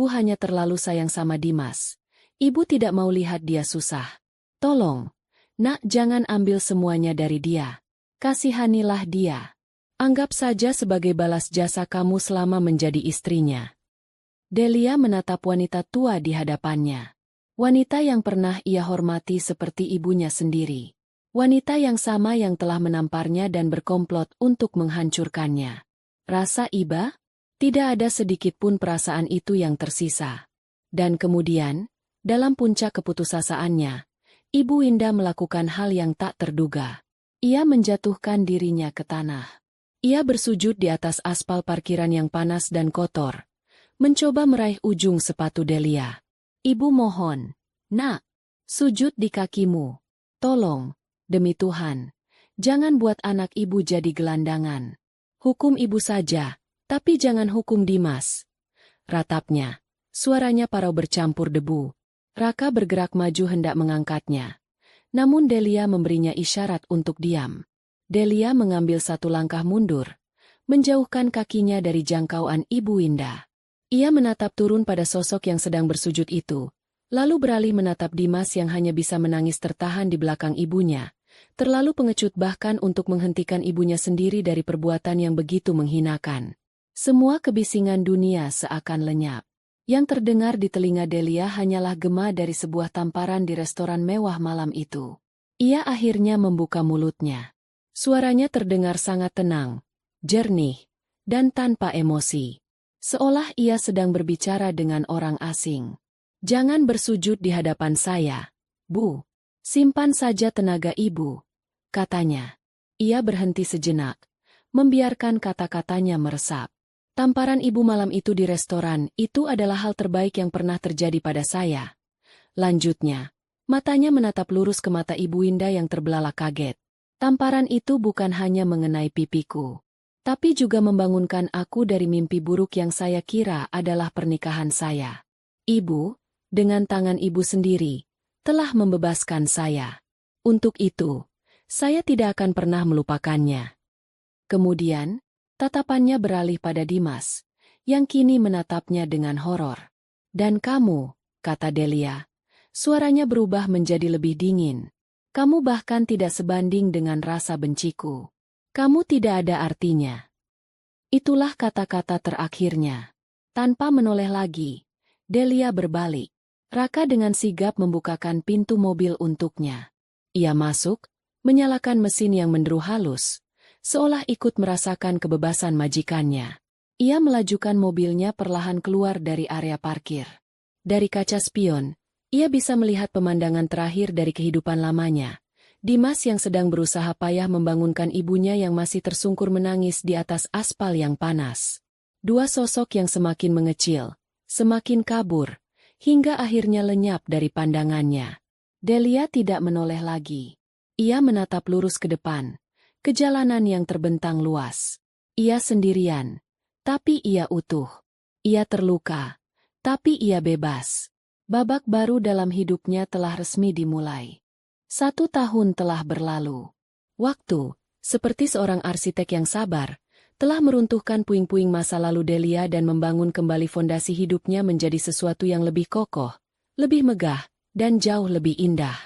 hanya terlalu sayang sama Dimas. Ibu tidak mau lihat dia susah. Tolong, nak jangan ambil semuanya dari dia. Kasihanilah dia. Anggap saja sebagai balas jasa kamu selama menjadi istrinya. Delia menatap wanita tua di hadapannya. Wanita yang pernah ia hormati seperti ibunya sendiri. Wanita yang sama yang telah menamparnya dan berkomplot untuk menghancurkannya. Rasa iba? Tidak ada sedikit pun perasaan itu yang tersisa. Dan kemudian, dalam puncak keputusasiaannya, Ibu Winda melakukan hal yang tak terduga. Ia menjatuhkan dirinya ke tanah. Ia bersujud di atas aspal parkiran yang panas dan kotor, mencoba meraih ujung sepatu Delia. Ibu mohon, nak, sujud di kakimu. Tolong, demi Tuhan, jangan buat anak ibu jadi gelandangan. Hukum ibu saja. Tapi jangan hukum Dimas. Ratapnya. Suaranya parau bercampur debu. Raka bergerak maju hendak mengangkatnya. Namun Delia memberinya isyarat untuk diam. Delia mengambil satu langkah mundur, menjauhkan kakinya dari jangkauan Ibu Winda. Ia menatap turun pada sosok yang sedang bersujud itu, lalu beralih menatap Dimas yang hanya bisa menangis tertahan di belakang ibunya. Terlalu pengecut bahkan untuk menghentikan ibunya sendiri dari perbuatan yang begitu menghinakan. Semua kebisingan dunia seakan lenyap. Yang terdengar di telinga Delia hanyalah gema dari sebuah tamparan di restoran mewah malam itu. Ia akhirnya membuka mulutnya. Suaranya terdengar sangat tenang, jernih, dan tanpa emosi. Seolah ia sedang berbicara dengan orang asing. Jangan bersujud di hadapan saya, Bu. Simpan saja tenaga ibu, katanya. Ia berhenti sejenak, membiarkan kata-katanya meresap. Tamparan ibu malam itu di restoran, itu adalah hal terbaik yang pernah terjadi pada saya. Lanjutnya, matanya menatap lurus ke mata Ibu Winda yang terbelalak kaget. Tamparan itu bukan hanya mengenai pipiku, tapi juga membangunkan aku dari mimpi buruk yang saya kira adalah pernikahan saya. Ibu, dengan tangan ibu sendiri, telah membebaskan saya. Untuk itu, saya tidak akan pernah melupakannya. Kemudian, tatapannya beralih pada Dimas, yang kini menatapnya dengan horor. Dan kamu, kata Delia, suaranya berubah menjadi lebih dingin. Kamu bahkan tidak sebanding dengan rasa benciku. Kamu tidak ada artinya. Itulah kata-kata terakhirnya. Tanpa menoleh lagi, Delia berbalik. Raka dengan sigap membukakan pintu mobil untuknya. Ia masuk, menyalakan mesin yang menderu halus, seolah ikut merasakan kebebasan majikannya. Ia melajukan mobilnya perlahan keluar dari area parkir. Dari kaca spion, ia bisa melihat pemandangan terakhir dari kehidupan lamanya. Dimas yang sedang berusaha payah membangunkan ibunya yang masih tersungkur menangis di atas aspal yang panas. Dua sosok yang semakin mengecil, semakin kabur, hingga akhirnya lenyap dari pandangannya. Delia tidak menoleh lagi. Ia menatap lurus ke depan. Ke jalanan yang terbentang luas. Ia sendirian, tapi ia utuh. Ia terluka, tapi ia bebas. Babak baru dalam hidupnya telah resmi dimulai. 1 tahun telah berlalu. Waktu, seperti seorang arsitek yang sabar, telah meruntuhkan puing-puing masa lalu Delia dan membangun kembali fondasi hidupnya menjadi sesuatu yang lebih kokoh, lebih megah, dan jauh lebih indah.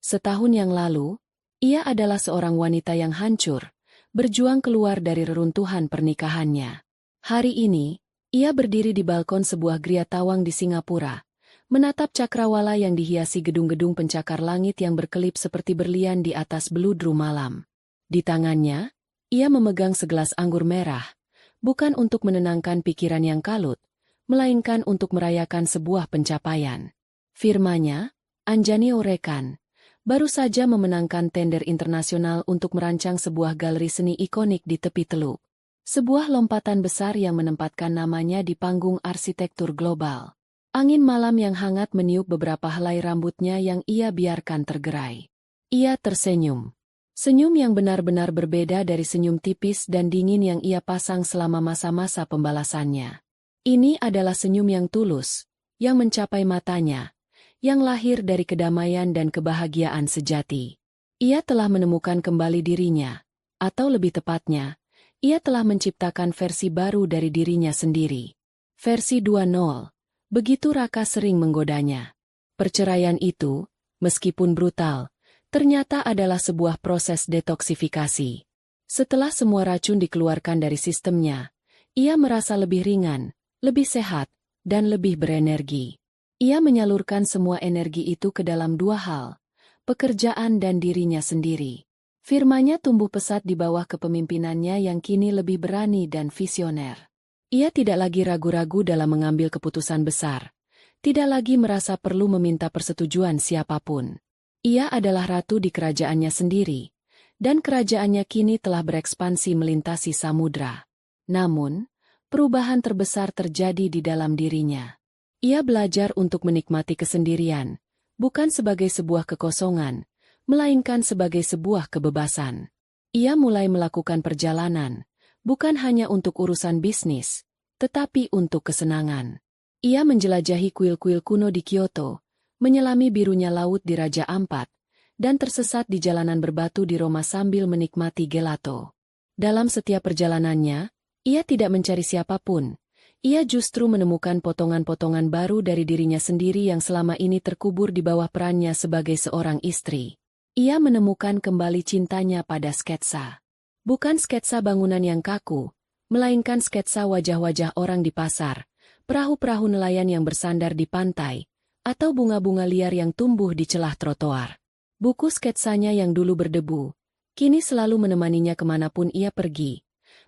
Setahun yang lalu, ia adalah seorang wanita yang hancur, berjuang keluar dari reruntuhan pernikahannya. Hari ini, ia berdiri di balkon sebuah Gria Tawang di Singapura, menatap cakrawala yang dihiasi gedung-gedung pencakar langit yang berkelip seperti berlian di atas beludru malam. Di tangannya, ia memegang segelas anggur merah, bukan untuk menenangkan pikiran yang kalut, melainkan untuk merayakan sebuah pencapaian. Firmanya, Anjani Orekan, baru saja memenangkan tender internasional untuk merancang sebuah galeri seni ikonik di tepi teluk. Sebuah lompatan besar yang menempatkan namanya di panggung arsitektur global. Angin malam yang hangat meniup beberapa helai rambutnya yang ia biarkan tergerai. Ia tersenyum. Senyum yang benar-benar berbeda dari senyum tipis dan dingin yang ia pasang selama masa-masa pembalasannya. Ini adalah senyum yang tulus, yang mencapai matanya, yang lahir dari kedamaian dan kebahagiaan sejati. Ia telah menemukan kembali dirinya, atau lebih tepatnya, ia telah menciptakan versi baru dari dirinya sendiri. Versi 2.0. Begitu Raka sering menggodanya. Perceraian itu, meskipun brutal, ternyata adalah sebuah proses detoksifikasi. Setelah semua racun dikeluarkan dari sistemnya, ia merasa lebih ringan, lebih sehat, dan lebih berenergi. Ia menyalurkan semua energi itu ke dalam dua hal, pekerjaan dan dirinya sendiri. Firmanya tumbuh pesat di bawah kepemimpinannya yang kini lebih berani dan visioner. Ia tidak lagi ragu-ragu dalam mengambil keputusan besar. Tidak lagi merasa perlu meminta persetujuan siapapun. Ia adalah ratu di kerajaannya sendiri, dan kerajaannya kini telah berekspansi melintasi samudra. Namun, perubahan terbesar terjadi di dalam dirinya. Ia belajar untuk menikmati kesendirian, bukan sebagai sebuah kekosongan, melainkan sebagai sebuah kebebasan. Ia mulai melakukan perjalanan, bukan hanya untuk urusan bisnis, tetapi untuk kesenangan. Ia menjelajahi kuil-kuil kuno di Kyoto, menyelami birunya laut di Raja Ampat, dan tersesat di jalanan berbatu di Roma sambil menikmati gelato. Dalam setiap perjalanannya, ia tidak mencari siapapun. Ia justru menemukan potongan-potongan baru dari dirinya sendiri yang selama ini terkubur di bawah perannya sebagai seorang istri. Ia menemukan kembali cintanya pada sketsa. Bukan sketsa bangunan yang kaku, melainkan sketsa wajah-wajah orang di pasar, perahu-perahu nelayan yang bersandar di pantai, atau bunga-bunga liar yang tumbuh di celah trotoar. Buku sketsanya yang dulu berdebu, kini selalu menemaninya kemanapun ia pergi,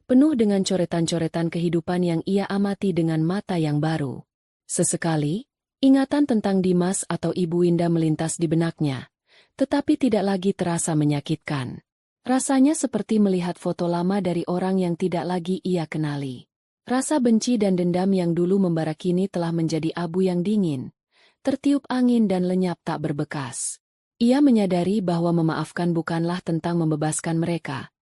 penuh dengan coretan-coretan kehidupan yang ia amati dengan mata yang baru. Sesekali, ingatan tentang Dimas atau Ibu Winda melintas di benaknya, tetapi tidak lagi terasa menyakitkan. Rasanya seperti melihat foto lama dari orang yang tidak lagi ia kenali. Rasa benci dan dendam yang dulu membara kini telah menjadi abu yang dingin, tertiup angin dan lenyap tak berbekas. Ia menyadari bahwa memaafkan bukanlah tentang membebaskan mereka,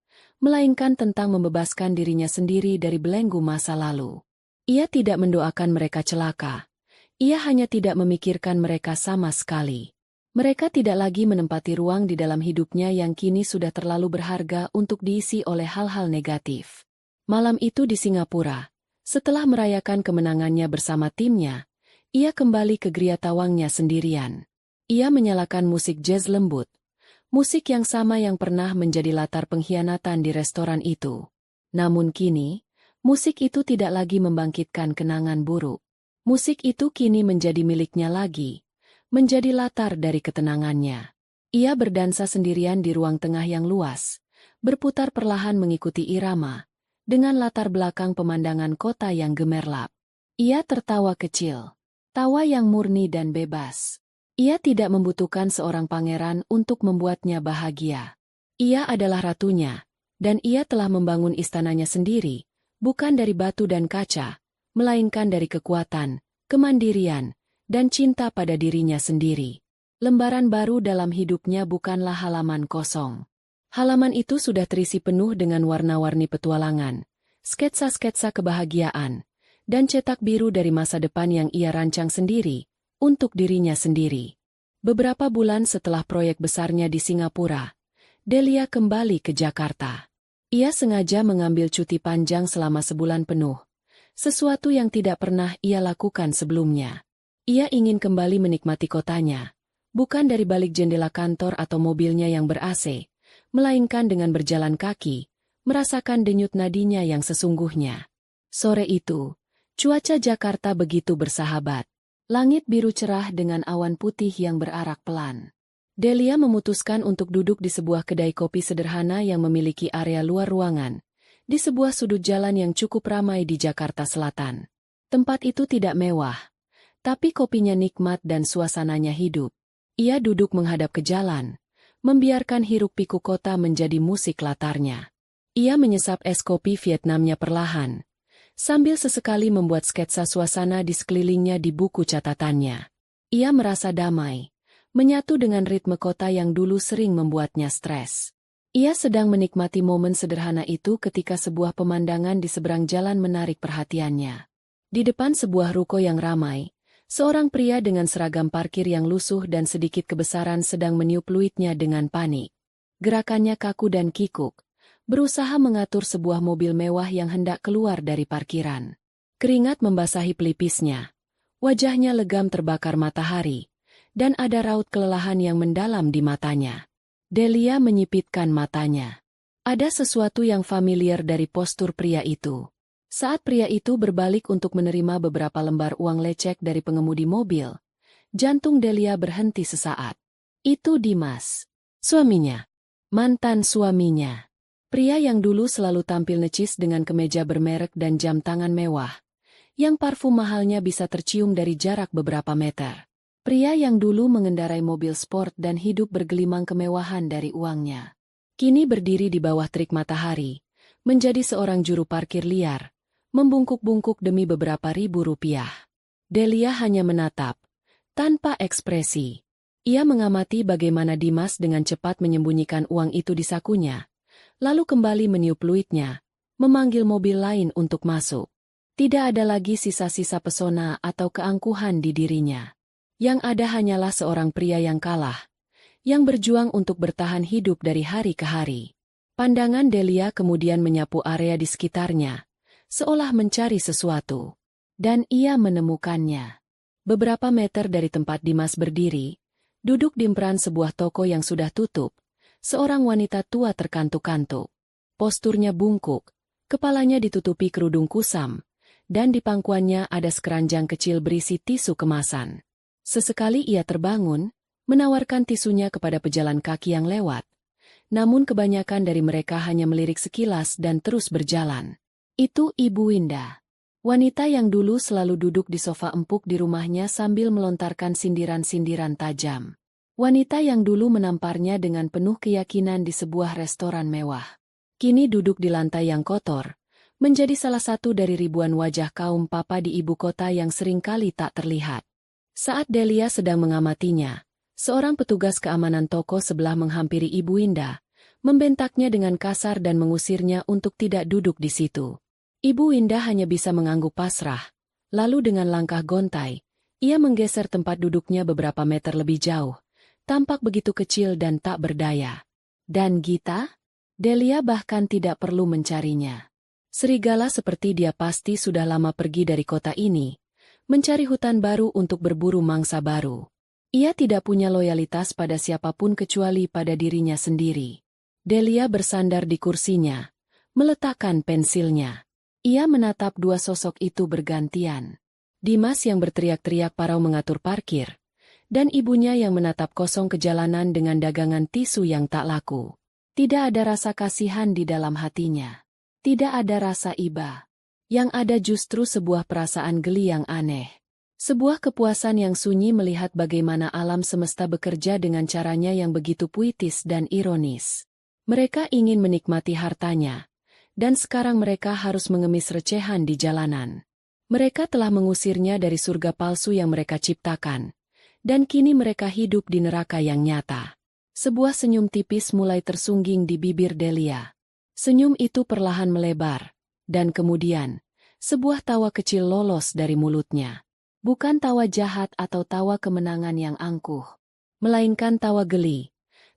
melainkan tentang membebaskan dirinya sendiri dari belenggu masa lalu. Ia tidak mendoakan mereka celaka. Ia hanya tidak memikirkan mereka sama sekali. Mereka tidak lagi menempati ruang di dalam hidupnya yang kini sudah terlalu berharga untuk diisi oleh hal-hal negatif. Malam itu di Singapura, setelah merayakan kemenangannya bersama timnya, ia kembali ke Gria Tawangnya sendirian. Ia menyalakan musik jazz lembut, musik yang sama yang pernah menjadi latar pengkhianatan di restoran itu. Namun kini, musik itu tidak lagi membangkitkan kenangan buruk. Musik itu kini menjadi miliknya lagi, menjadi latar dari ketenangannya. Ia berdansa sendirian di ruang tengah yang luas, berputar perlahan mengikuti irama, dengan latar belakang pemandangan kota yang gemerlap. Ia tertawa kecil, tawa yang murni dan bebas. Ia tidak membutuhkan seorang pangeran untuk membuatnya bahagia. Ia adalah ratunya, dan ia telah membangun istananya sendiri, bukan dari batu dan kaca, melainkan dari kekuatan, kemandirian, dan cinta pada dirinya sendiri. Lembaran baru dalam hidupnya bukanlah halaman kosong. Halaman itu sudah terisi penuh dengan warna-warni petualangan, sketsa-sketsa kebahagiaan, dan cetak biru dari masa depan yang ia rancang sendiri, untuk dirinya sendiri. Beberapa bulan setelah proyek besarnya di Singapura, Delia kembali ke Jakarta. Ia sengaja mengambil cuti panjang selama sebulan penuh, sesuatu yang tidak pernah ia lakukan sebelumnya. Ia ingin kembali menikmati kotanya, bukan dari balik jendela kantor atau mobilnya yang ber-AC, melainkan dengan berjalan kaki, merasakan denyut nadinya yang sesungguhnya. Sore itu, cuaca Jakarta begitu bersahabat. Langit biru cerah dengan awan putih yang berarak pelan. Delia memutuskan untuk duduk di sebuah kedai kopi sederhana yang memiliki area luar ruangan, di sebuah sudut jalan yang cukup ramai di Jakarta Selatan. Tempat itu tidak mewah, tapi kopinya nikmat dan suasananya hidup. Ia duduk menghadap ke jalan, membiarkan hiruk-pikuk kota menjadi musik latarnya. Ia menyesap es kopi Vietnamnya perlahan, sambil sesekali membuat sketsa suasana di sekelilingnya di buku catatannya. Ia merasa damai, menyatu dengan ritme kota yang dulu sering membuatnya stres. Ia sedang menikmati momen sederhana itu ketika sebuah pemandangan di seberang jalan menarik perhatiannya. Di depan sebuah ruko yang ramai, seorang pria dengan seragam parkir yang lusuh dan sedikit kebesaran sedang meniup luitnya dengan panik. Gerakannya kaku dan kikuk, berusaha mengatur sebuah mobil mewah yang hendak keluar dari parkiran. Keringat membasahi pelipisnya, wajahnya legam terbakar matahari, dan ada raut kelelahan yang mendalam di matanya. Delia menyipitkan matanya. Ada sesuatu yang familiar dari postur pria itu. Saat pria itu berbalik untuk menerima beberapa lembar uang lecek dari pengemudi mobil, jantung Delia berhenti sesaat. Itu Dimas, suaminya, mantan suaminya. Pria yang dulu selalu tampil necis dengan kemeja bermerek dan jam tangan mewah, yang parfum mahalnya bisa tercium dari jarak beberapa meter. Pria yang dulu mengendarai mobil sport dan hidup bergelimang kemewahan dari uangnya. Kini berdiri di bawah terik matahari, menjadi seorang juru parkir liar, membungkuk-bungkuk demi beberapa ribu rupiah. Delia hanya menatap, tanpa ekspresi. Ia mengamati bagaimana Dimas dengan cepat menyembunyikan uang itu di sakunya, lalu kembali meniup luitnya, memanggil mobil lain untuk masuk. Tidak ada lagi sisa-sisa pesona atau keangkuhan di dirinya. Yang ada hanyalah seorang pria yang kalah, yang berjuang untuk bertahan hidup dari hari ke hari. Pandangan Delia kemudian menyapu area di sekitarnya, seolah mencari sesuatu. Dan ia menemukannya. Beberapa meter dari tempat Dimas berdiri, duduk di emperan sebuah toko yang sudah tutup, seorang wanita tua terkantuk-kantuk. Posturnya bungkuk, kepalanya ditutupi kerudung kusam, dan di pangkuannya ada sekeranjang kecil berisi tisu kemasan. Sesekali ia terbangun, menawarkan tisunya kepada pejalan kaki yang lewat. Namun kebanyakan dari mereka hanya melirik sekilas dan terus berjalan. Itu Ibu Winda. Wanita yang dulu selalu duduk di sofa empuk di rumahnya sambil melontarkan sindiran-sindiran tajam. Wanita yang dulu menamparnya dengan penuh keyakinan di sebuah restoran mewah. Kini duduk di lantai yang kotor, menjadi salah satu dari ribuan wajah kaum papa di ibu kota yang seringkali tak terlihat. Saat Delia sedang mengamatinya, seorang petugas keamanan toko sebelah menghampiri Ibu Winda, membentaknya dengan kasar dan mengusirnya untuk tidak duduk di situ. Ibu Winda hanya bisa mengangguk pasrah, lalu dengan langkah gontai, ia menggeser tempat duduknya beberapa meter lebih jauh, tampak begitu kecil dan tak berdaya. Dan Gita? Delia bahkan tidak perlu mencarinya. Serigala seperti dia pasti sudah lama pergi dari kota ini, mencari hutan baru untuk berburu mangsa baru. Ia tidak punya loyalitas pada siapapun kecuali pada dirinya sendiri. Delia bersandar di kursinya, meletakkan pensilnya. Ia menatap dua sosok itu bergantian. Dimas yang berteriak-teriak parau mengatur parkir, dan ibunya yang menatap kosong kejalanan dengan dagangan tisu yang tak laku. Tidak ada rasa kasihan di dalam hatinya. Tidak ada rasa iba. Yang ada justru sebuah perasaan geli yang aneh. Sebuah kepuasan yang sunyi melihat bagaimana alam semesta bekerja dengan caranya yang begitu puitis dan ironis. Mereka ingin menikmati hartanya, dan sekarang mereka harus mengemis recehan di jalanan. Mereka telah mengusirnya dari surga palsu yang mereka ciptakan, dan kini mereka hidup di neraka yang nyata. Sebuah senyum tipis mulai tersungging di bibir Delia. Senyum itu perlahan melebar, dan kemudian, sebuah tawa kecil lolos dari mulutnya. Bukan tawa jahat atau tawa kemenangan yang angkuh, melainkan tawa geli.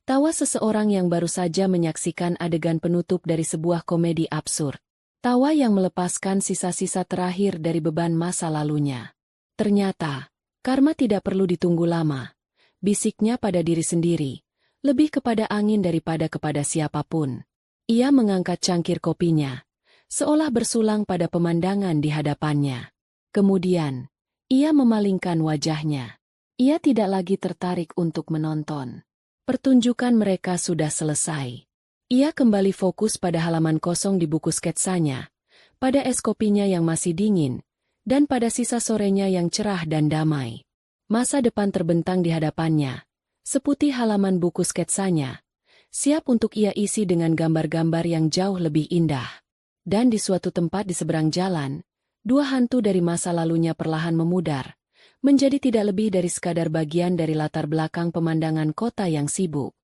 Tawa seseorang yang baru saja menyaksikan adegan penutup dari sebuah komedi absurd. Tawa yang melepaskan sisa-sisa terakhir dari beban masa lalunya. Ternyata, karma tidak perlu ditunggu lama. Bisiknya pada diri sendiri, lebih kepada angin daripada kepada siapapun. Ia mengangkat cangkir kopinya, seolah bersulang pada pemandangan di hadapannya. Kemudian, ia memalingkan wajahnya. Ia tidak lagi tertarik untuk menonton. Pertunjukan mereka sudah selesai. Ia kembali fokus pada halaman kosong di buku sketsanya, pada es kopinya yang masih dingin, dan pada sisa sorenya yang cerah dan damai. Masa depan terbentang di hadapannya, seputih halaman buku sketsanya, siap untuk ia isi dengan gambar-gambar yang jauh lebih indah. Dan di suatu tempat di seberang jalan, dua hantu dari masa lalunya perlahan memudar, menjadi tidak lebih dari sekadar bagian dari latar belakang pemandangan kota yang sibuk.